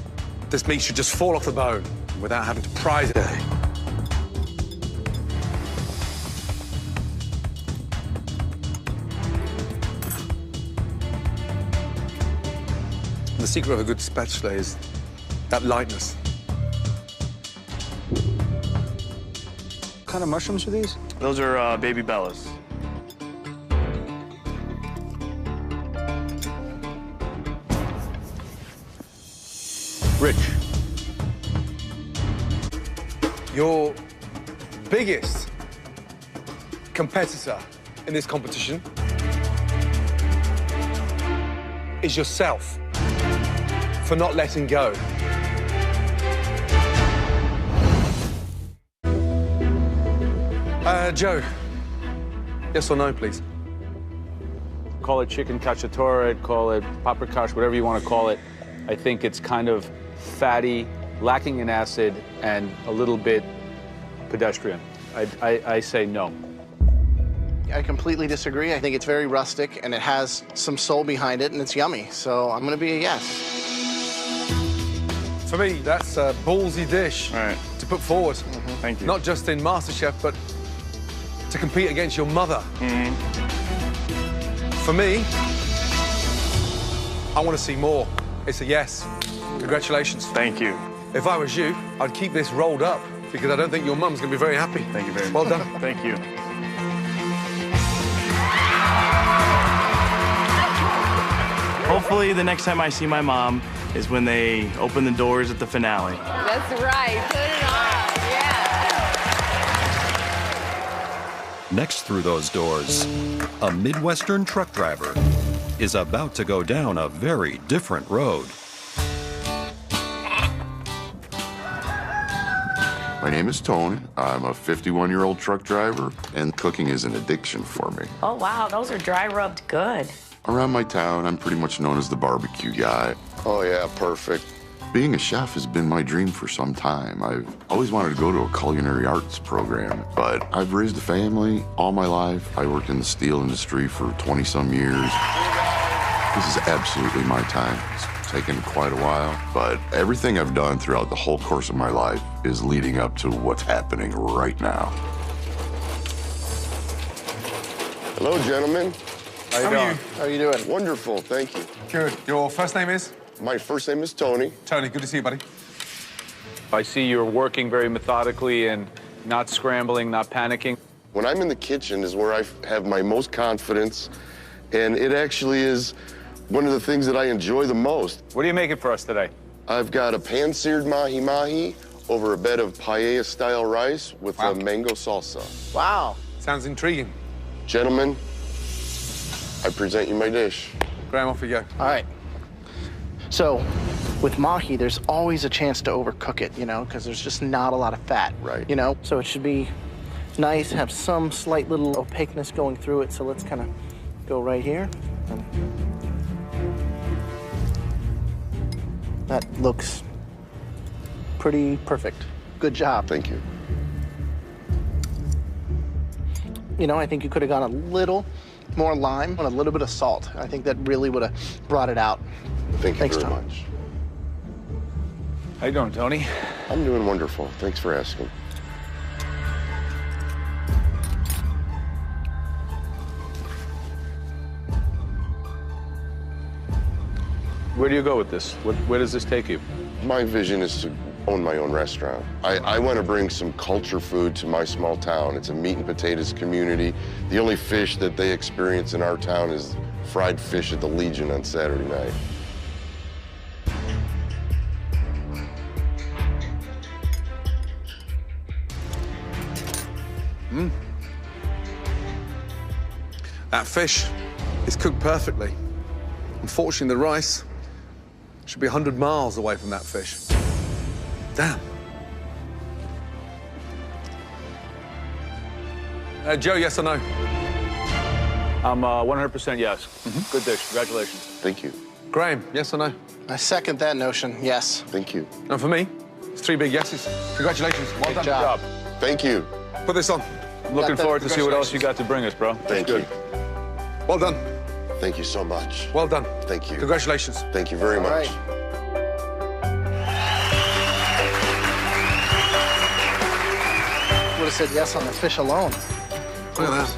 this meat should just fall off the bone without having to prise it. The secret of a good spatula is that lightness. What kind of mushrooms are these? Those are baby bellas. Rich, your biggest competitor in this competition is yourself for not letting go. Joe, yes or no, please? Call it chicken cacciatore, call it paprikash, whatever you want to call it. I think it's kind of fatty, lacking in acid, and a little bit pedestrian. I say no. I completely disagree. I think it's very rustic, and it has some soul behind it, and it's yummy. So I'm going to be a yes. For me, that's a ballsy dish to put forward. Thank you. Not just in MasterChef, but to compete against your mother. For me, I want to see more. It's a yes. Congratulations. Thank you. If I was you, I'd keep this rolled up because I don't think your mum's going to be very happy. Thank you very much. Well done. Thank you. Hopefully, the next time I see my mom is when they open the doors at the finale. That's right. Put it on. Yeah. Next through those doors, a Midwestern truck driver is about to go down a very different road. My name is Tony. I'm a 51-year-old truck driver, and cooking is an addiction for me. Oh, wow. Those are dry rubbed good. Around my town, I'm pretty much known as the barbecue guy. Oh, yeah, perfect. Being a chef has been my dream for some time. I've always wanted to go to a culinary arts program, but I've raised a family all my life. I worked in the steel industry for 20-some years. This is absolutely my time. It's taken quite a while, but everything I've done throughout the whole course of my life is leading up to what's happening right now. Hello, gentlemen. How you doing? How are you doing? Wonderful, thank you. Good. Your first name is? My first name is Tony. Tony, good to see you, buddy. I see you're working very methodically and not scrambling, not panicking. When I'm in the kitchen is where I have my most confidence, and it actually is one of the things that I enjoy the most. What are you making for us today? I've got a pan-seared mahi-mahi over a bed of paella-style rice with a mango salsa. Wow. Sounds intriguing. Gentlemen, I present you my dish. Graham, off you go. All right. So, with mahi, there's always a chance to overcook it, you know, because there's just not a lot of fat. Right. You know, so it should be nice, have some slight little opaqueness going through it. So let's kind of go right here. That looks pretty perfect. Good job. Thank you. You know, I think you could have gone a little more lime and a little bit of salt. I think that really would have brought it out. Thanks very Tom. much. How you doing, Tony? I'm doing wonderful. Thanks for asking. Where do you go with this? Where does this take you? My vision is to own my own restaurant. I want to bring some culture food to my small town. It's a meat and potatoes community. The only fish that they experience in our town is fried fish at the Legion on Saturday night. That fish is cooked perfectly. Unfortunately, the rice should be 100 miles away from that fish. Damn. Joe, yes or no? I'm 100% yes. Good dish. Congratulations. Thank you. Graham, yes or no? I second that notion, yes. Thank you. And for me, it's 3 big yeses. Congratulations. Well done. Good job. Thank you. Put this on. I'm looking forward to see what else you got to bring us, bro. Thank you. Well done. Thank you so much. Well done. Thank you. Congratulations. Thank you very much. Right. Would have said yes on the fish alone. Look at that.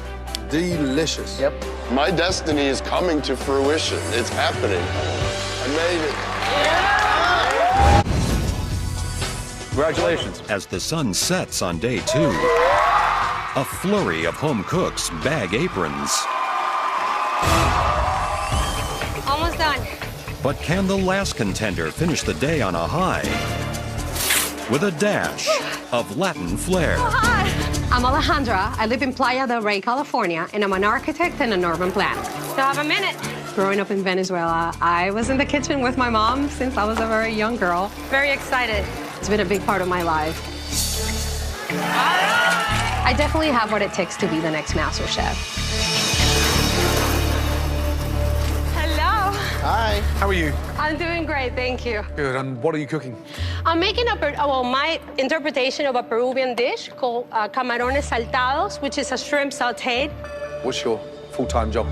Delicious. Yep. My destiny is coming to fruition. It's happening. I made it. Congratulations. As the sun sets on day 2, a flurry of home cooks bag aprons. Almost done. But can the last contender finish the day on a high with a dash of Latin flair? Hi. I'm Alejandra. I live in Playa del Rey, California, and I'm an architect and an urban planner. So have a minute. Growing up in Venezuela, I was in the kitchen with my mom since I was a very young girl. Very excited. It's been a big part of my life. I definitely have what it takes to be the next MasterChef. Hello. Hi. How are you? I'm doing great, thank you. Good. And what are you cooking? I'm making my interpretation of a Peruvian dish called camarones saltados, which is a shrimp sautéed. What's your full-time job?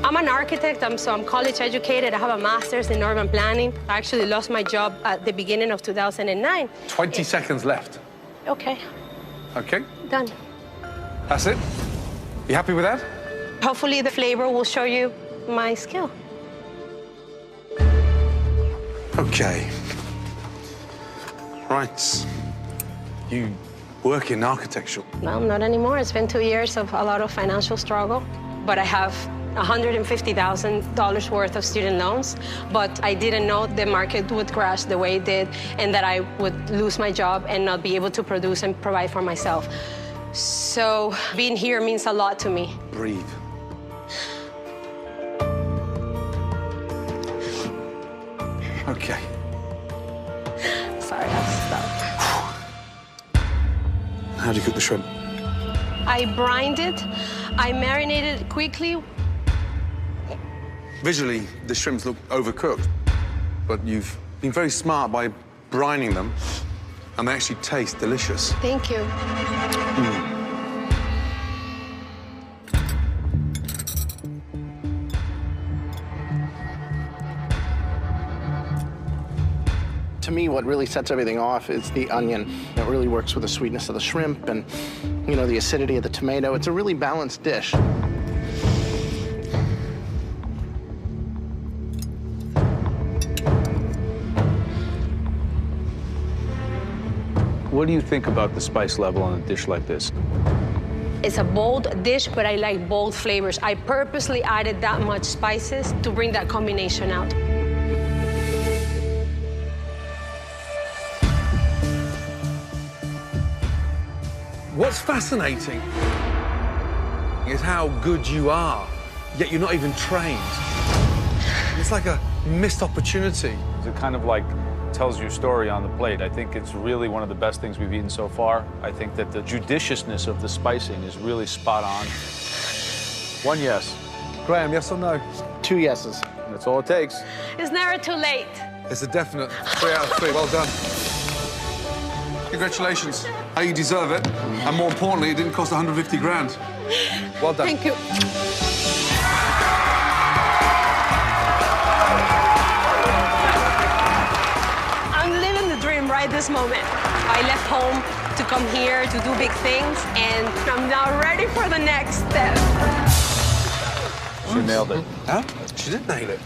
I'm an architect, so I'm college educated. I have a master's in urban planning. I actually lost my job at the beginning of 2009. 20 seconds left. Okay, Okay. done. That's it? You happy with that? Hopefully the flavor will show you my skill. Okay. Right. You work in architecture. Well, not anymore. It's been 2 years of a lot of financial struggle, but I have $150,000 worth of student loans, but I didn't know the market would crash the way it did and that I would lose my job and not be able to produce and provide for myself. So being here means a lot to me. Breathe. Okay. Sorry, I'll stop. How do you cook the shrimp? I brined it, I marinated it quickly. Visually, the shrimps look overcooked, but you've been very smart by brining them, and they actually taste delicious. Thank you. To me, what really sets everything off is the onion. It really works with the sweetness of the shrimp and, you know, the acidity of the tomato. It's a really balanced dish. What do you think about the spice level on a dish like this? It's a bold dish, but I like bold flavors. I purposely added that much spices to bring that combination out. What's fascinating is how good you are, yet you're not even trained. It's like a missed opportunity. It kind of like tells your story on the plate. I think it's really one of the best things we've eaten so far. I think that the judiciousness of the spicing is really spot on. 1 yes. Graham, yes or no? 2 yeses. That's all it takes. It's never too late. It's a definite 3 out of 3. Well done. Congratulations. You deserve it. And more importantly, it didn't cost 150 grand. Well done. Thank you. I'm living the dream right this moment. I left home to come here to do big things, and I'm now ready for the next step. She nailed it. Huh? She did nail it.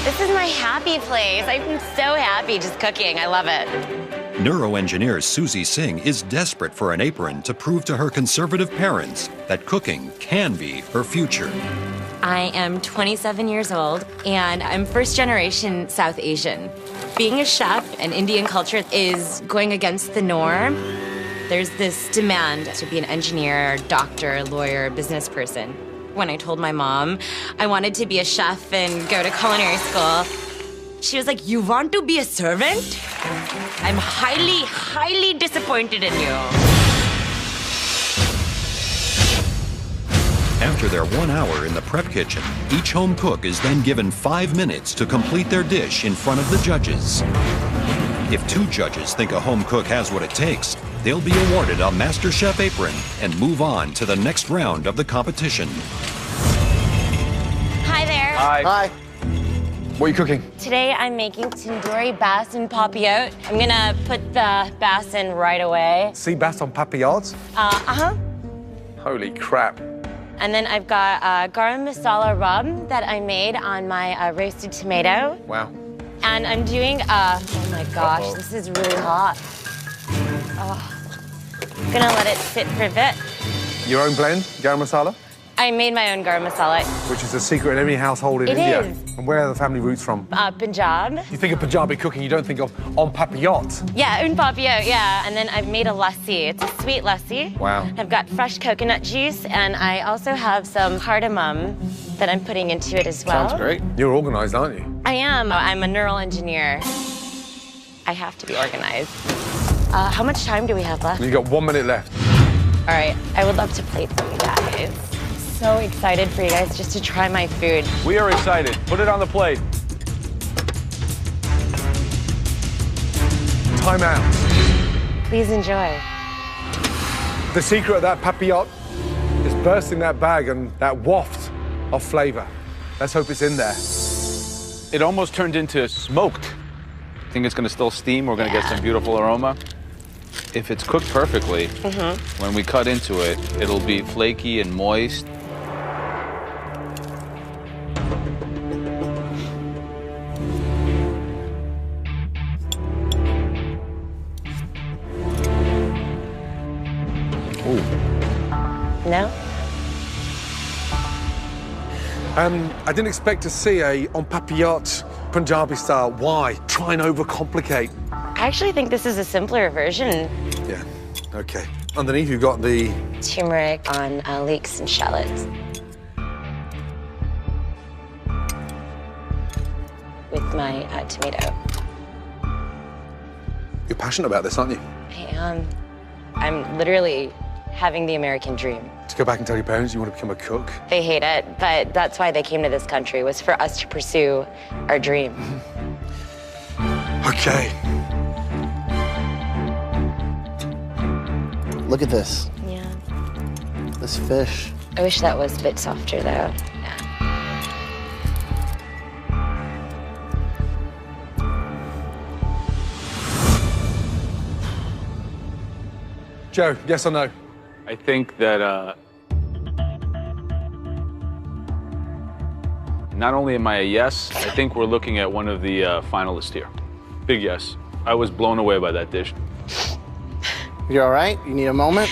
This is my happy place. I'm so happy just cooking. I love it. Neuroengineer Susie Singh is desperate for an apron to prove to her conservative parents that cooking can be her future. I am 27 years old, and I'm first-generation South Asian. Being a chef in Indian culture is going against the norm. There's this demand to be an engineer, doctor, lawyer, business person. When I told my mom I wanted to be a chef and go to culinary school, she was like, "You want to be a servant? I'm highly, highly disappointed in you." After their 1 hour in the prep kitchen, each home cook is then given 5 minutes to complete their dish in front of the judges. If 2 judges think a home cook has what it takes, they'll be awarded a MasterChef apron and move on to the next round of the competition. Hi there. Hi. Hi. What are you cooking? Today I'm making tandoori bass and papillote. I'm gonna put the bass in right away. Sea bass on papillotes? Uh-huh. Holy crap. And then I've got garam masala rub that I made on my roasted tomato. Wow. And I'm doing, oh my gosh, this is really hot. Oh. I'm gonna let it sit for a bit. Your own blend, garam masala? I made my own garam masala. Which is a secret in every household in India. It is. And where are the family roots from? Punjab. You think of Punjabi cooking, you don't think of on papillote. Yeah, un papillote, yeah. And then I've made a lassi. It's a sweet lassi. Wow. I've got fresh coconut juice, and I also have some cardamom that I'm putting into it as well. Sounds great. You're organized, aren't you? I am. I'm a neural engineer. I have to be organized. How much time do we have left? You've got 1 minute left. All right, I would love to plate for you guys. So excited for you guys just to try my food. We are excited. Put it on the plate. Time out. Please enjoy. The secret of that papillote is bursting that bag and that waft of flavor. Let's hope it's in there. It almost turned into smoked. I think it's gonna still steam. We're gonna get some beautiful aroma. If it's cooked perfectly, when we cut into it, it'll be flaky and moist. No? I didn't expect to see a on papillote Punjabi style. Why? Try and overcomplicate. I actually think this is a simpler version. Yeah, okay. Underneath you've got the... Turmeric on leeks and shallots. With my tomato. You're passionate about this, aren't you? I am. I'm literally having the American dream. To go back and tell your parents you want to become a cook? They hate it, but that's why they came to this country, was for us to pursue our dream. Okay. Look at this. Yeah. This fish. I wish that was a bit softer, though. Joe, yes or no? I think that not only am I a yes, I think we're looking at one of the finalists here. Big yes. I was blown away by that dish. You all right? You need a moment?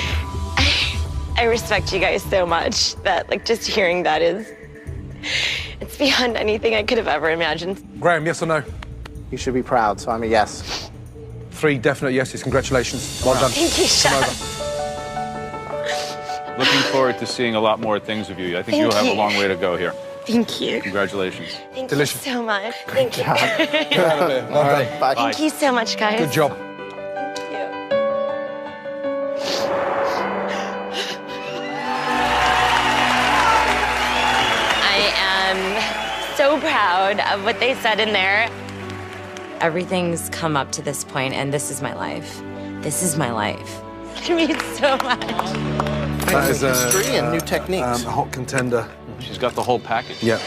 I respect you guys so much that, like, just hearing that it's beyond anything I could have ever imagined. Graham, yes or no? You should be proud, so I'm a yes. 3 definite yeses. Congratulations. Well done. Thank you, Chef. Looking forward to seeing a lot more things of you. I think you'll have a long way to go here. Thank you. Congratulations. Thank Delicious. you so much. Thank you. Get out of here. Well done. Bye. Thank you so much, guys. Good job. I am so proud of what they said in there. Everything's come up to this point, and this is my life. This is my life. It means so much. That is history and new techniques. A hot contender. She's got the whole package. Yeah.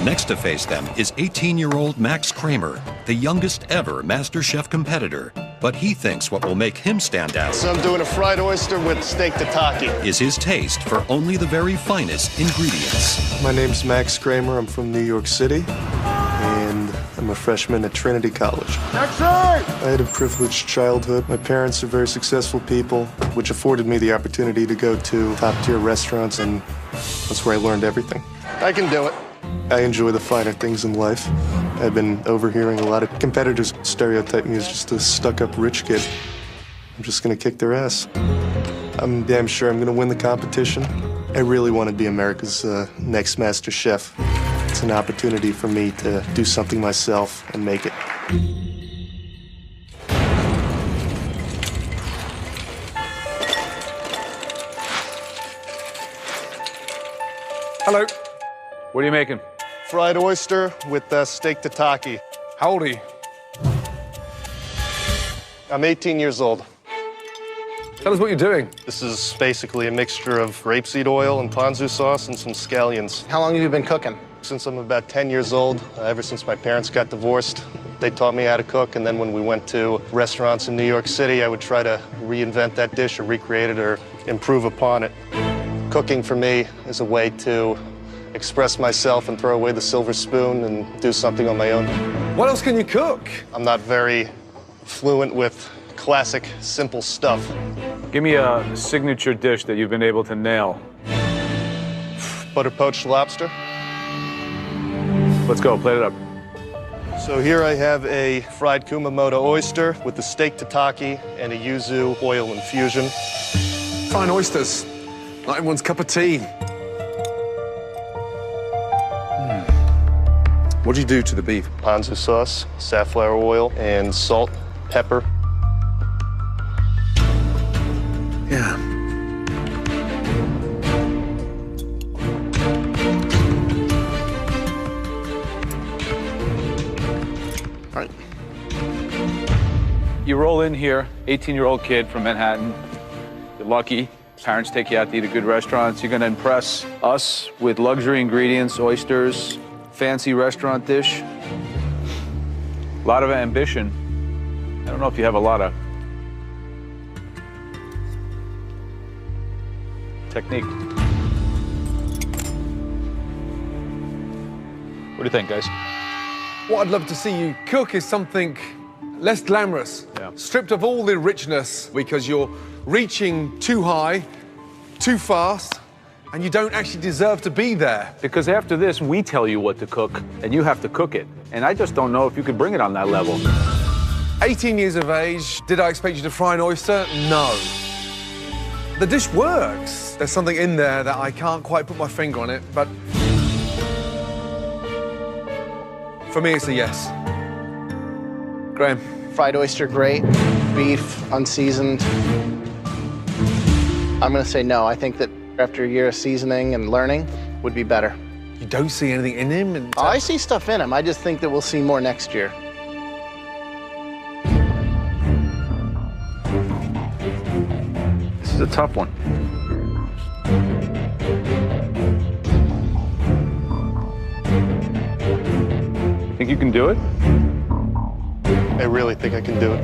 Next to face them is 18-year-old Max Kramer, the youngest ever MasterChef competitor. But he thinks what will make him stand out So I'm doing a fried oyster with steak tataki. is his taste for only the very finest ingredients. My name's Max Kramer. I'm from New York City, and I'm a freshman at Trinity College. I had a privileged childhood. My parents are very successful people, which afforded me the opportunity to go to top-tier restaurants, and that's where I learned everything. I can do it. I enjoy the finer things in life. I've been overhearing a lot of competitors stereotype me as just a stuck-up rich kid. I'm just gonna kick their ass. I'm damn sure I'm gonna win the competition. I really want to be America's next Master Chef. It's an opportunity for me to do something myself and make it. Hello. What are you making? Fried oyster with steak tataki. How old are you? I'm 18 years old. Tell us what you're doing. This is basically a mixture of rapeseed oil and ponzu sauce and some scallions. How long have you been cooking? Since I'm about 10 years old, ever since my parents got divorced, they taught me how to cook, and then when we went to restaurants in New York City, I would try to reinvent that dish or recreate it or improve upon it. Cooking for me is a way to express myself and throw away the silver spoon and do something on my own. What else can you cook? I'm not very fluent with classic, simple stuff. Give me a signature dish that you've been able to nail. Butter poached lobster. Let's go, plate it up. So here I have a fried Kumamoto oyster with the steak tataki and a yuzu oil infusion. Fine oysters. Not everyone's cup of tea. What do you do to the beef? Ponzu sauce, safflower oil, and salt, pepper. Yeah. All right. You roll in here, 18-year-old kid from Manhattan. You're lucky. Parents take you out to eat at good restaurants. You're gonna impress us with luxury ingredients, oysters, fancy restaurant dish. A lot of ambition. I don't know if you have a lot of technique. What do you think, guys? What I'd love to see you cook is something less glamorous, stripped of all the richness, because you're reaching too high, too fast, and you don't actually deserve to be there. Because after this, we tell you what to cook, and you have to cook it. And I just don't know if you could bring it on that level. 18 years of age, did I expect you to fry an oyster? No. The dish works. There's something in there that I can't quite put my finger on it, but for me, it's a yes. Graham? Fried oyster, great. Beef, unseasoned. I'm gonna say no. I think that after a year of seasoning and learning, would be better. You don't see anything in him? Oh, I see stuff in him. I just think that we'll see more next year. This is a tough one. Think you can do it? I really think I can do it.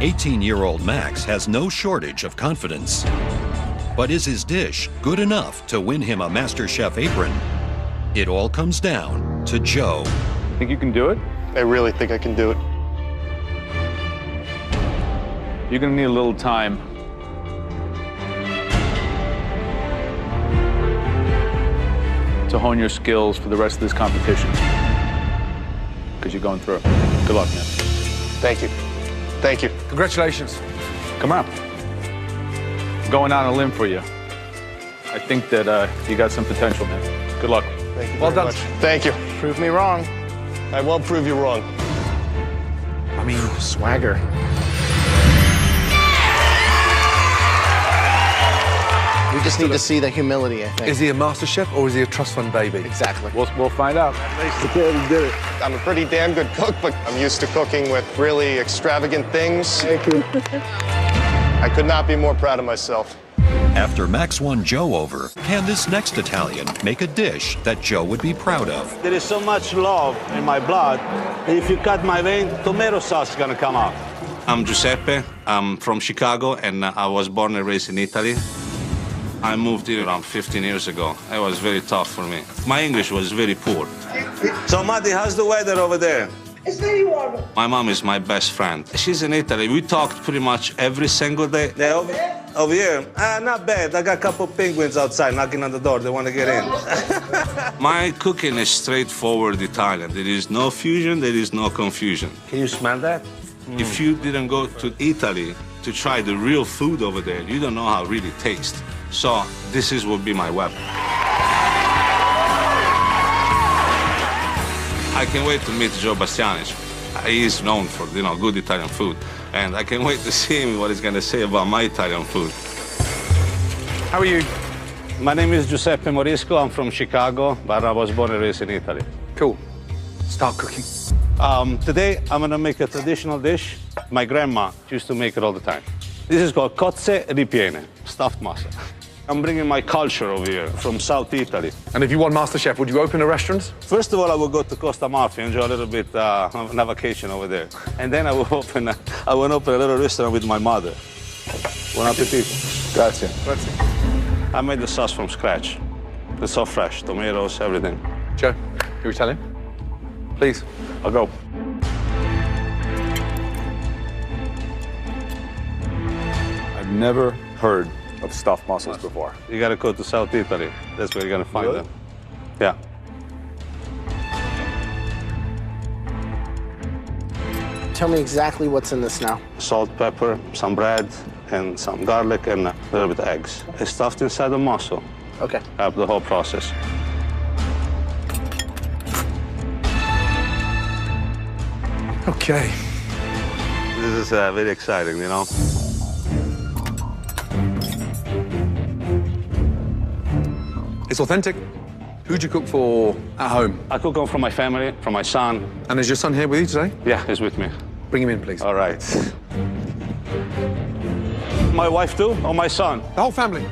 18-year-old Max has no shortage of confidence. But is his dish good enough to win him a MasterChef apron? It all comes down to Joe. Think you can do it? I really think I can do it. You're gonna need a little time. To hone your skills for the rest of this competition. Because you're going through. Good luck, man. Thank you. Thank you. Congratulations. Come on. I'm going on a limb for you. I think that you got some potential, man. Good luck. Thank you Well very done. much. Thank you. Prove me wrong. I won't prove you wrong. I mean, swagger. We just need to see the humility, I think. Is he a MasterChef or is he a trust fund baby? Exactly. We'll find out. Did it. I'm a pretty damn good cook, but I'm used to cooking with really extravagant things. Thank you. I could not be more proud of myself. After Max won Joe over, can this next Italian make a dish that Joe would be proud of? There is so much love in my blood, if you cut my vein, tomato sauce is gonna come out. I'm Giuseppe. I'm from Chicago, and I was born and raised in Italy. I moved here around 15 years ago. It was very tough for me. My English was very poor. So, Matti, how's the weather over there? It's very warm. My mom is my best friend. She's in Italy. We talked pretty much every single day. Yeah, over here? Not bad. I got a couple of penguins outside knocking on the door. They want to get in. My cooking is straightforward Italian. There is no fusion, there is no confusion. Can you smell that? If you didn't go to Italy to try the real food over there, you don't know how it really tastes. So this will be my weapon. I can't wait to meet Joe Bastianich. He is known for, good Italian food. And I can't wait to see him what he's going to say about my Italian food. How are you? My name is Giuseppe Morisco. I'm from Chicago, but I was born and raised in Italy. Cool. Start cooking. Today, I'm going to make a traditional dish. My grandma used to make it all the time. This is called cozze ripiene, stuffed mussel. I'm bringing my culture over here from South Italy. And if you won MasterChef, would you open a restaurant? First of all, I will go to Costa Amalfi, enjoy a little bit on a vacation over there. And then I will open a little restaurant with my mother. Buon appetito. Grazie. Grazie. I made the sauce from scratch. It's all fresh, tomatoes, everything. Joe, you're Italian? Please. I'll go. I've never heard of stuffed mussels before. You gotta go to South Italy. That's where you're gonna find Really? them. Yeah. Tell me exactly what's in this now. Salt, pepper, some bread, and some garlic, and a little bit of eggs. It's stuffed inside the mussel. Okay. After the whole process. Okay. This is very exciting, you know? It's authentic. Who'd you cook for at home? I cook for my family, for my son. And is your son here with you today? Yeah, he's with me. Bring him in, please. All right. My wife too, or my son? The whole family.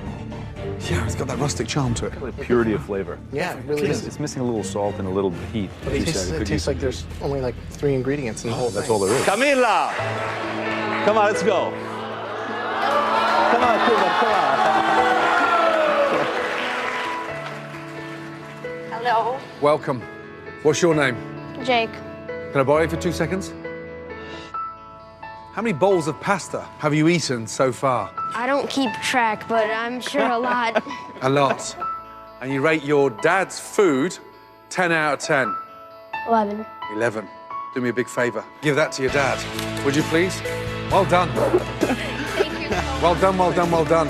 Yeah, it's got that rustic charm to it. Purity of flavor. Yeah, it really is. It's missing a little salt and a little heat. It tastes like there's only like 3 ingredients in the whole thing. That's all there is. Camilla! Come on, let's go. Come on, Cuba, come on. Hello. Welcome. What's your name? Jake. Can I borrow you for 2 seconds? How many bowls of pasta have you eaten so far? I don't keep track, but I'm sure a lot. A lot. And you rate your dad's food 10 out of 10. 11. 11. Do me a big favor. Give that to your dad. Would you please? Well done. Thank you so much. Well done, well done, well done.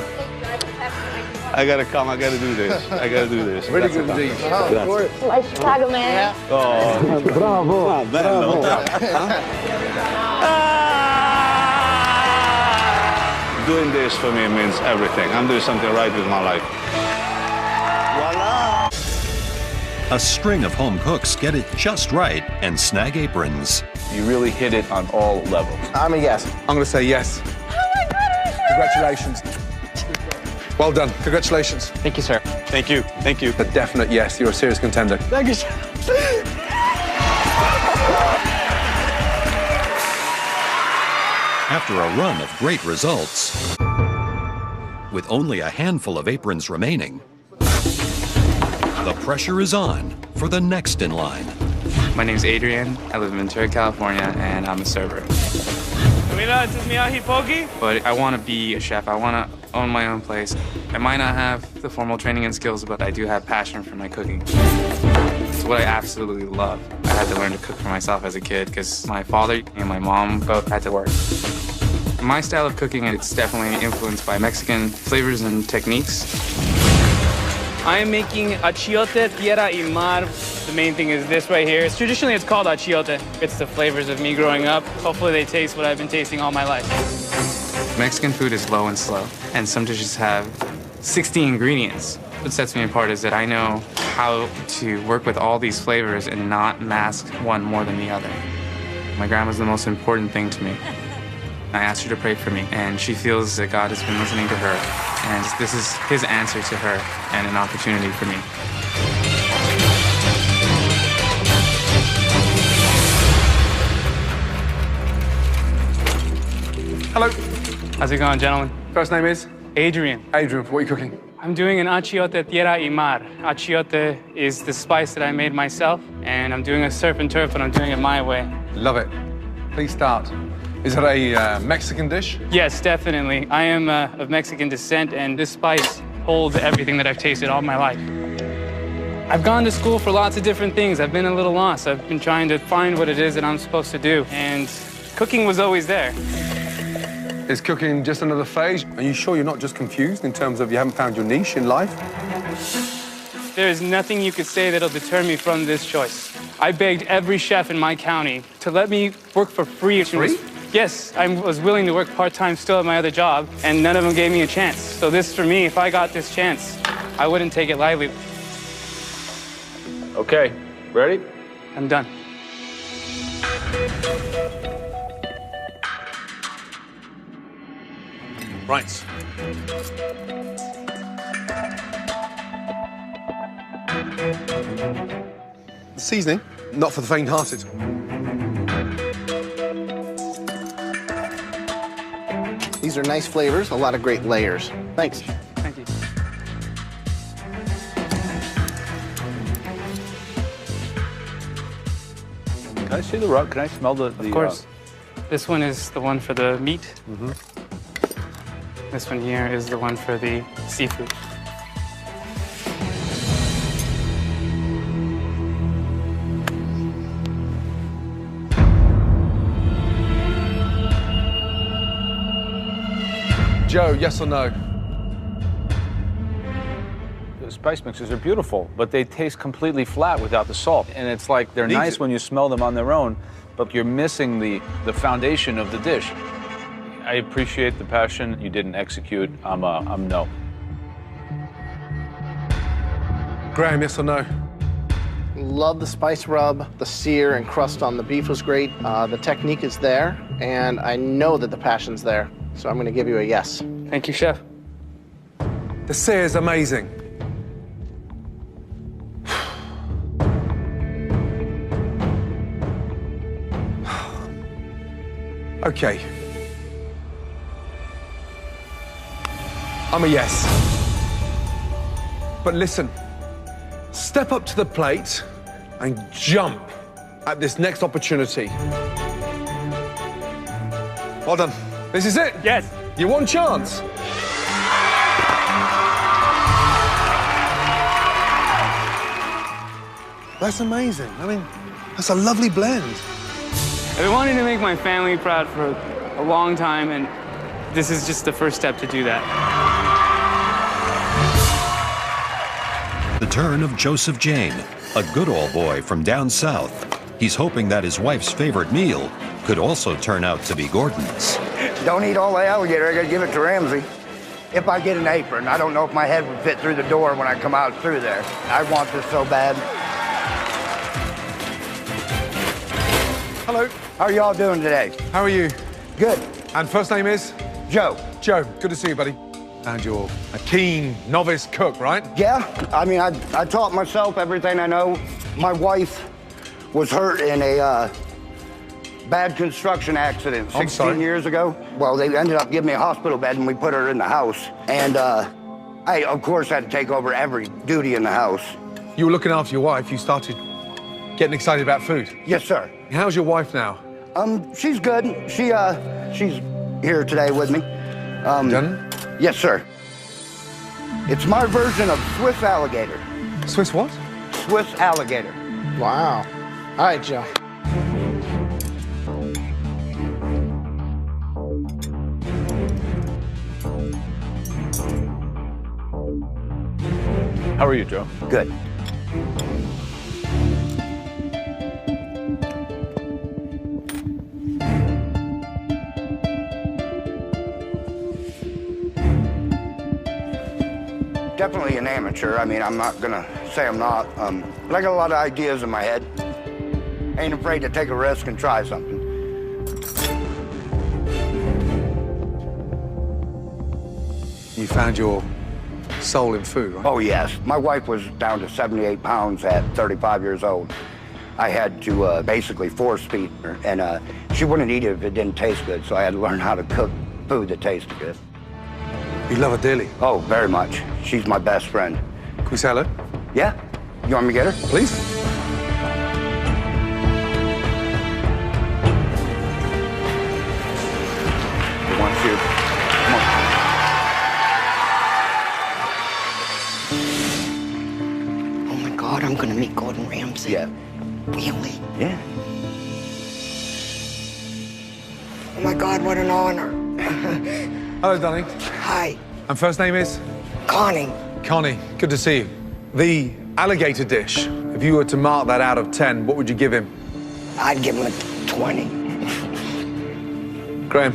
I gotta come, I gotta do this. I gotta do this. Really good indeed. Oh, of course. My Chicago man. Oh, bravo. Bello. Doing this for me means everything. I'm doing something right with my life. Voila! A string of home cooks get it just right and snag aprons. You really hit it on all levels. I'm a yes. I'm going to say yes. Oh my God. Congratulations. Well done. Congratulations. Thank you, sir. Thank you. Thank you. A definite yes. You're a serious contender. Thank you, sir. After a run of great results, with only a handful of aprons remaining, the pressure is on for the next in line. My name's Adrian. I live in Ventura, California, and I'm a server. Mira, this is Miyagi Poki. But I want to be a chef. I want to own my own place. I might not have the formal training and skills, but I do have passion for my cooking. It's what I absolutely love. I had to learn to cook for myself as a kid because my father and my mom both had to work. My style of cooking, it's definitely influenced by Mexican flavors and techniques. I am making achiote, tierra y mar. The main thing is this right here. Traditionally, it's called achiote. It's the flavors of me growing up. Hopefully, they taste what I've been tasting all my life. Mexican food is low and slow, and some dishes have 60 ingredients. What sets me apart is that I know how to work with all these flavors and not mask one more than the other. My grandma's the most important thing to me. I asked her to pray for me, and she feels that God has been listening to her, and this is his answer to her and an opportunity for me. Hello. How's it going, gentlemen? First name is? Adrian. Adrian, what are you cooking? I'm doing an achiote tierra y mar. Achiote is the spice that I made myself, and I'm doing a surf and turf, but I'm doing it my way. Love it. Please start. Is it a Mexican dish? Yes, definitely. I am of Mexican descent, and this spice holds everything that I've tasted all my life. I've gone to school for lots of different things. I've been a little lost. I've been trying to find what it is that I'm supposed to do, and cooking was always there. Is cooking just another phase? Are you sure you're not just confused in terms of you haven't found your niche in life? There is nothing you could say that'll deter me from this choice. I begged every chef in my county to let me work for free. Free? Yes, I was willing to work part-time still at my other job, and none of them gave me a chance. So this, for me, if I got this chance, I wouldn't take it lightly. Okay, ready? I'm done. Right. The seasoning, not for the faint-hearted. These are nice flavors, a lot of great layers. Thanks. Thank you. Can I see the rub? Can I smell the... Of course. This one is the one for the meat. Mm-hmm. This one here is the one for the seafood. Joe, yes or no? The spice mixes are beautiful, but they taste completely flat without the salt. And it's like they're nice when you smell them on their own, but you're missing the foundation of the dish. I appreciate the passion. You didn't execute. I'm no. Graham, yes or no? Love the spice rub. The sear and crust on the beef was great. The technique is there, and I know that the passion's there. So I'm going to give you a yes. Thank you, chef. The sear is amazing. Okay. I'm a yes. But listen, step up to the plate and jump at this next opportunity. Well done. This is it? Yes. Your one chance. That's amazing. I mean, that's a lovely blend. I've been wanting to make my family proud for a long time, and this is just the first step to do that. The turn of Joseph Jane, a good old boy from down south. He's hoping that his wife's favorite meal could also turn out to be Gordon's. Don't eat all the alligator, I gotta give it to Ramsey. If I get an apron, I don't know if my head would fit through the door when I come out through there. I want this so bad. Hello. How are y'all doing today? How are you? Good. And first name is? Joe. Joe, good to see you, buddy. And you're a keen novice cook, right? Yeah, I mean, I taught myself everything I know. My wife was hurt in a bad construction accident 16 years ago. Well, they ended up giving me a hospital bed and we put her in the house. And I, of course, had to take over every duty in the house. You were looking after your wife. You started Getting excited about food? Yes, sir. How's your wife now? She's good. She's here today with me. Done? Yes, sir. It's my version of Swiss alligator. Swiss what? Swiss alligator. Wow. All right, Joe. How are you, Joe? Good. Definitely an amateur. I mean, I'm not gonna say I'm not. But I got a lot of ideas in my head. Ain't afraid to take a risk and try something. You found your soul in food, right? Oh, yes. My wife was down to 78 pounds at 35 years old. I had to basically force feed her, and she wouldn't eat it if it didn't taste good, so I had to learn how to cook food that tasted good. You love her dearly? Oh, very much. She's my best friend. Can we say hello? Yeah. You want me to get her? Please. He wants you. Come on. Oh my God, I'm gonna meet Gordon Ramsay. Yeah. Really? Yeah. Oh my God, what an honor. Hello, darling. Hi. And first name is? Connie. Connie, good to see you. The alligator dish, if you were to mark that out of 10, what would you give him? I'd give him a 20. Graham?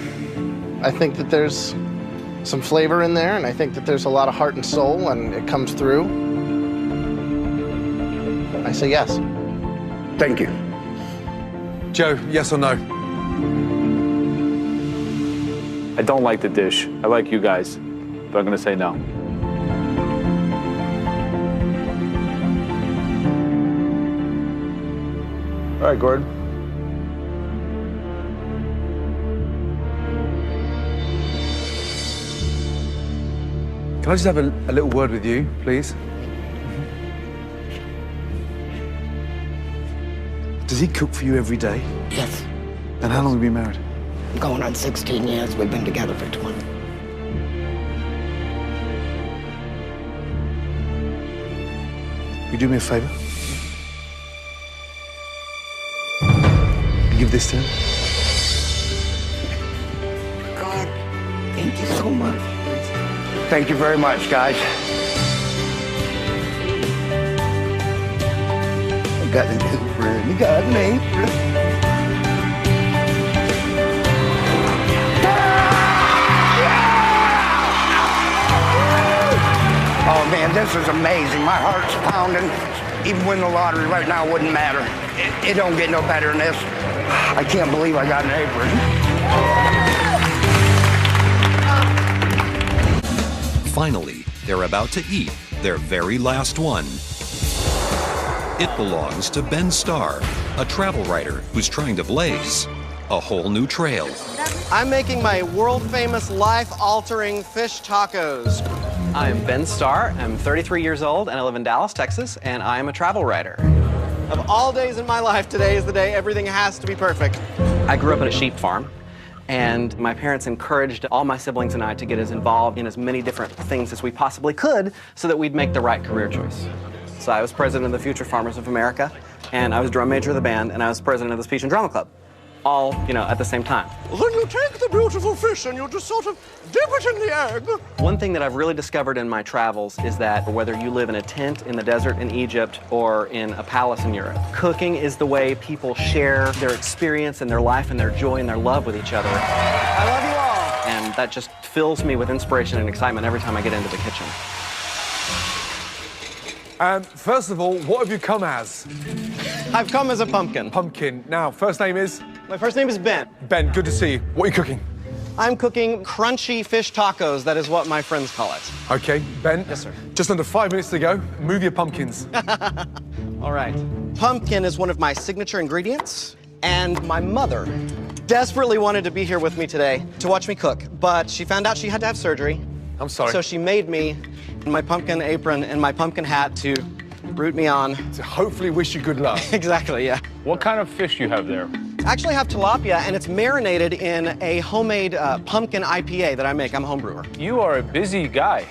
I think that there's some flavor in there, and I think that there's a lot of heart and soul, and it comes through. I say yes. Thank you. Joe, yes or no? I don't like the dish. I like you guys, but I'm gonna say no. All right, Gordon. Can I just have a little word with you, please? Does he cook for you every day? Yes. And how long have you been married? Going on 16 years. We've been together for 20. You do me a favor? You give this to him? God, thank you so much. Thank you very much, guys. I got an apron. You got an apron. Oh, man, this is amazing. My heart's pounding. Even win the lottery right now wouldn't matter. It don't get no better than this. I can't believe I got an apron. Finally, they're about to eat their very last one. It belongs to Ben Starr, a travel writer who's trying to blaze a whole new trail. I'm making my world-famous, life-altering fish tacos. I'm Ben Starr. I'm 33 years old, and I live in Dallas, Texas, and I am a travel writer. Of all days in my life, today is the day everything has to be perfect. I grew up on a sheep farm, and my parents encouraged all my siblings and I to get as involved in as many different things as we possibly could so that we'd make the right career choice. So I was president of the Future Farmers of America, and I was drum major of the band, and I was president of the Speech and Drama Club. All, at the same time. Then you take the beautiful fish and you just sort of dip it in the egg. One thing that I've really discovered in my travels is that whether you live in a tent in the desert in Egypt or in a palace in Europe, cooking is the way people share their experience and their life and their joy and their love with each other. I love you all. And that just fills me with inspiration and excitement every time I get into the kitchen. First of all, what have you come as? I've come as a pumpkin. Pumpkin. Now, first name is? My first name is Ben. Ben, good to see you. What are you cooking? I'm cooking crunchy fish tacos. That is what my friends call it. Okay, Ben. Yes, sir. Just under 5 minutes to go. Move your pumpkins. All right. Pumpkin is one of my signature ingredients, and my mother desperately wanted to be here with me today to watch me cook, but she found out she had to have surgery. I'm sorry. So she made me my pumpkin apron and my pumpkin hat to root me on. To hopefully wish you good luck. Exactly, yeah. What kind of fish you have there? I actually have tilapia, and it's marinated in a homemade pumpkin IPA that I make. I'm a home brewer. You are a busy guy.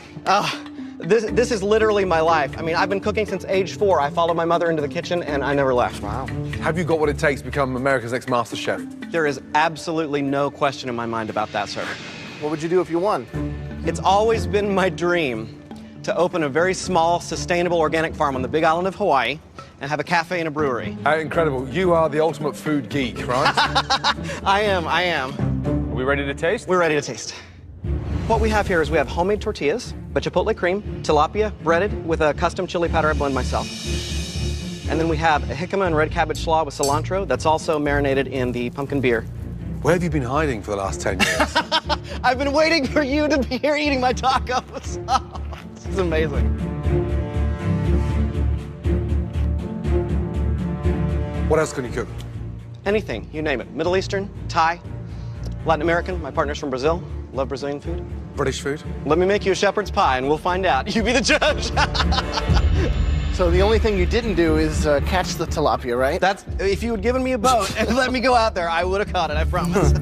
This is literally my life. I mean, I've been cooking since age 4. I followed my mother into the kitchen, and I never left. Wow. Have you got what it takes to become America's next MasterChef? There is absolutely no question in my mind about that, sir. What would you do if you won? It's always been my dream to open a very small, sustainable organic farm on the Big Island of Hawaii and have a cafe and a brewery. Incredible. You are the ultimate food geek, right? I am. Are we ready to taste? We're ready to taste. What we have here is we have homemade tortillas, but chipotle cream, tilapia breaded with a custom chili powder I blend myself. And then we have a jicama and red cabbage slaw with cilantro that's also marinated in the pumpkin beer. Where have you been hiding for the last 10 years? I've been waiting for you to be here eating my tacos. Oh, this is amazing. What else can you cook? Anything, you name it. Middle Eastern, Thai, Latin American. My partner's from Brazil. Love Brazilian food. British food? Let me make you a shepherd's pie and we'll find out. You be the judge. So the only thing you didn't do is catch the tilapia, right? That's, if you had given me a boat and let me go out there, I would have caught it, I promise.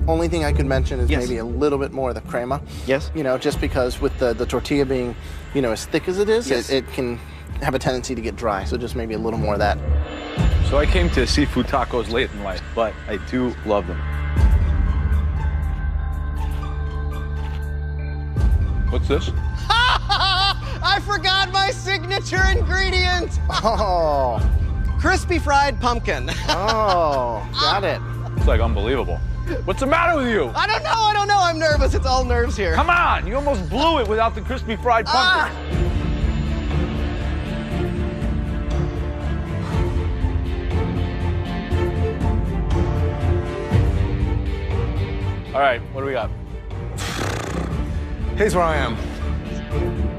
Only thing I could mention is maybe a little bit more of the crema. Yes. You know, just because with the tortilla being, you know, as thick as it is, Yes. it can have a tendency to get dry. So just maybe a little more of that. So I came to seafood tacos late in life, but I do love them. What's this? I forgot my signature ingredient. Oh. Crispy fried pumpkin. Oh, got it. It's like unbelievable. What's the matter with you? I don't know. I'm nervous. It's all nerves here. Come on, you almost blew it without the crispy fried pumpkin. All right, what do we got? Here's where I am.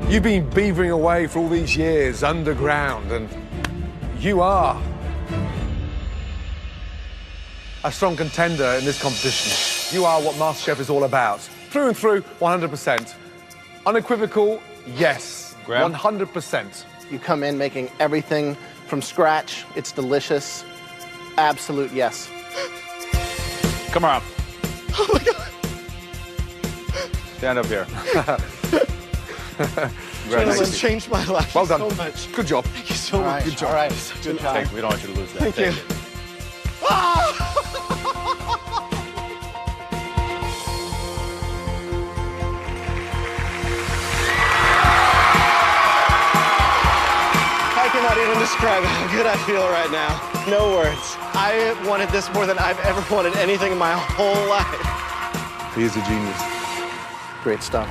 You've been beavering away for all these years underground, and you are a strong contender in this competition. You are what MasterChef is all about. Through and through, 100%. Unequivocal, yes. Graham? 100%. You come in making everything from scratch. It's delicious. Absolute yes. Come on. Oh my God. Stand up here. Gentlemen, changed my life Well done. so much. Good job. Thank you so much. Good job. All right. Good job. We don't want you to lose that. Thank you. Take it. I cannot even describe how good I feel right now. No words. I wanted this more than I've ever wanted anything in my whole life. He is a genius. Great stuff.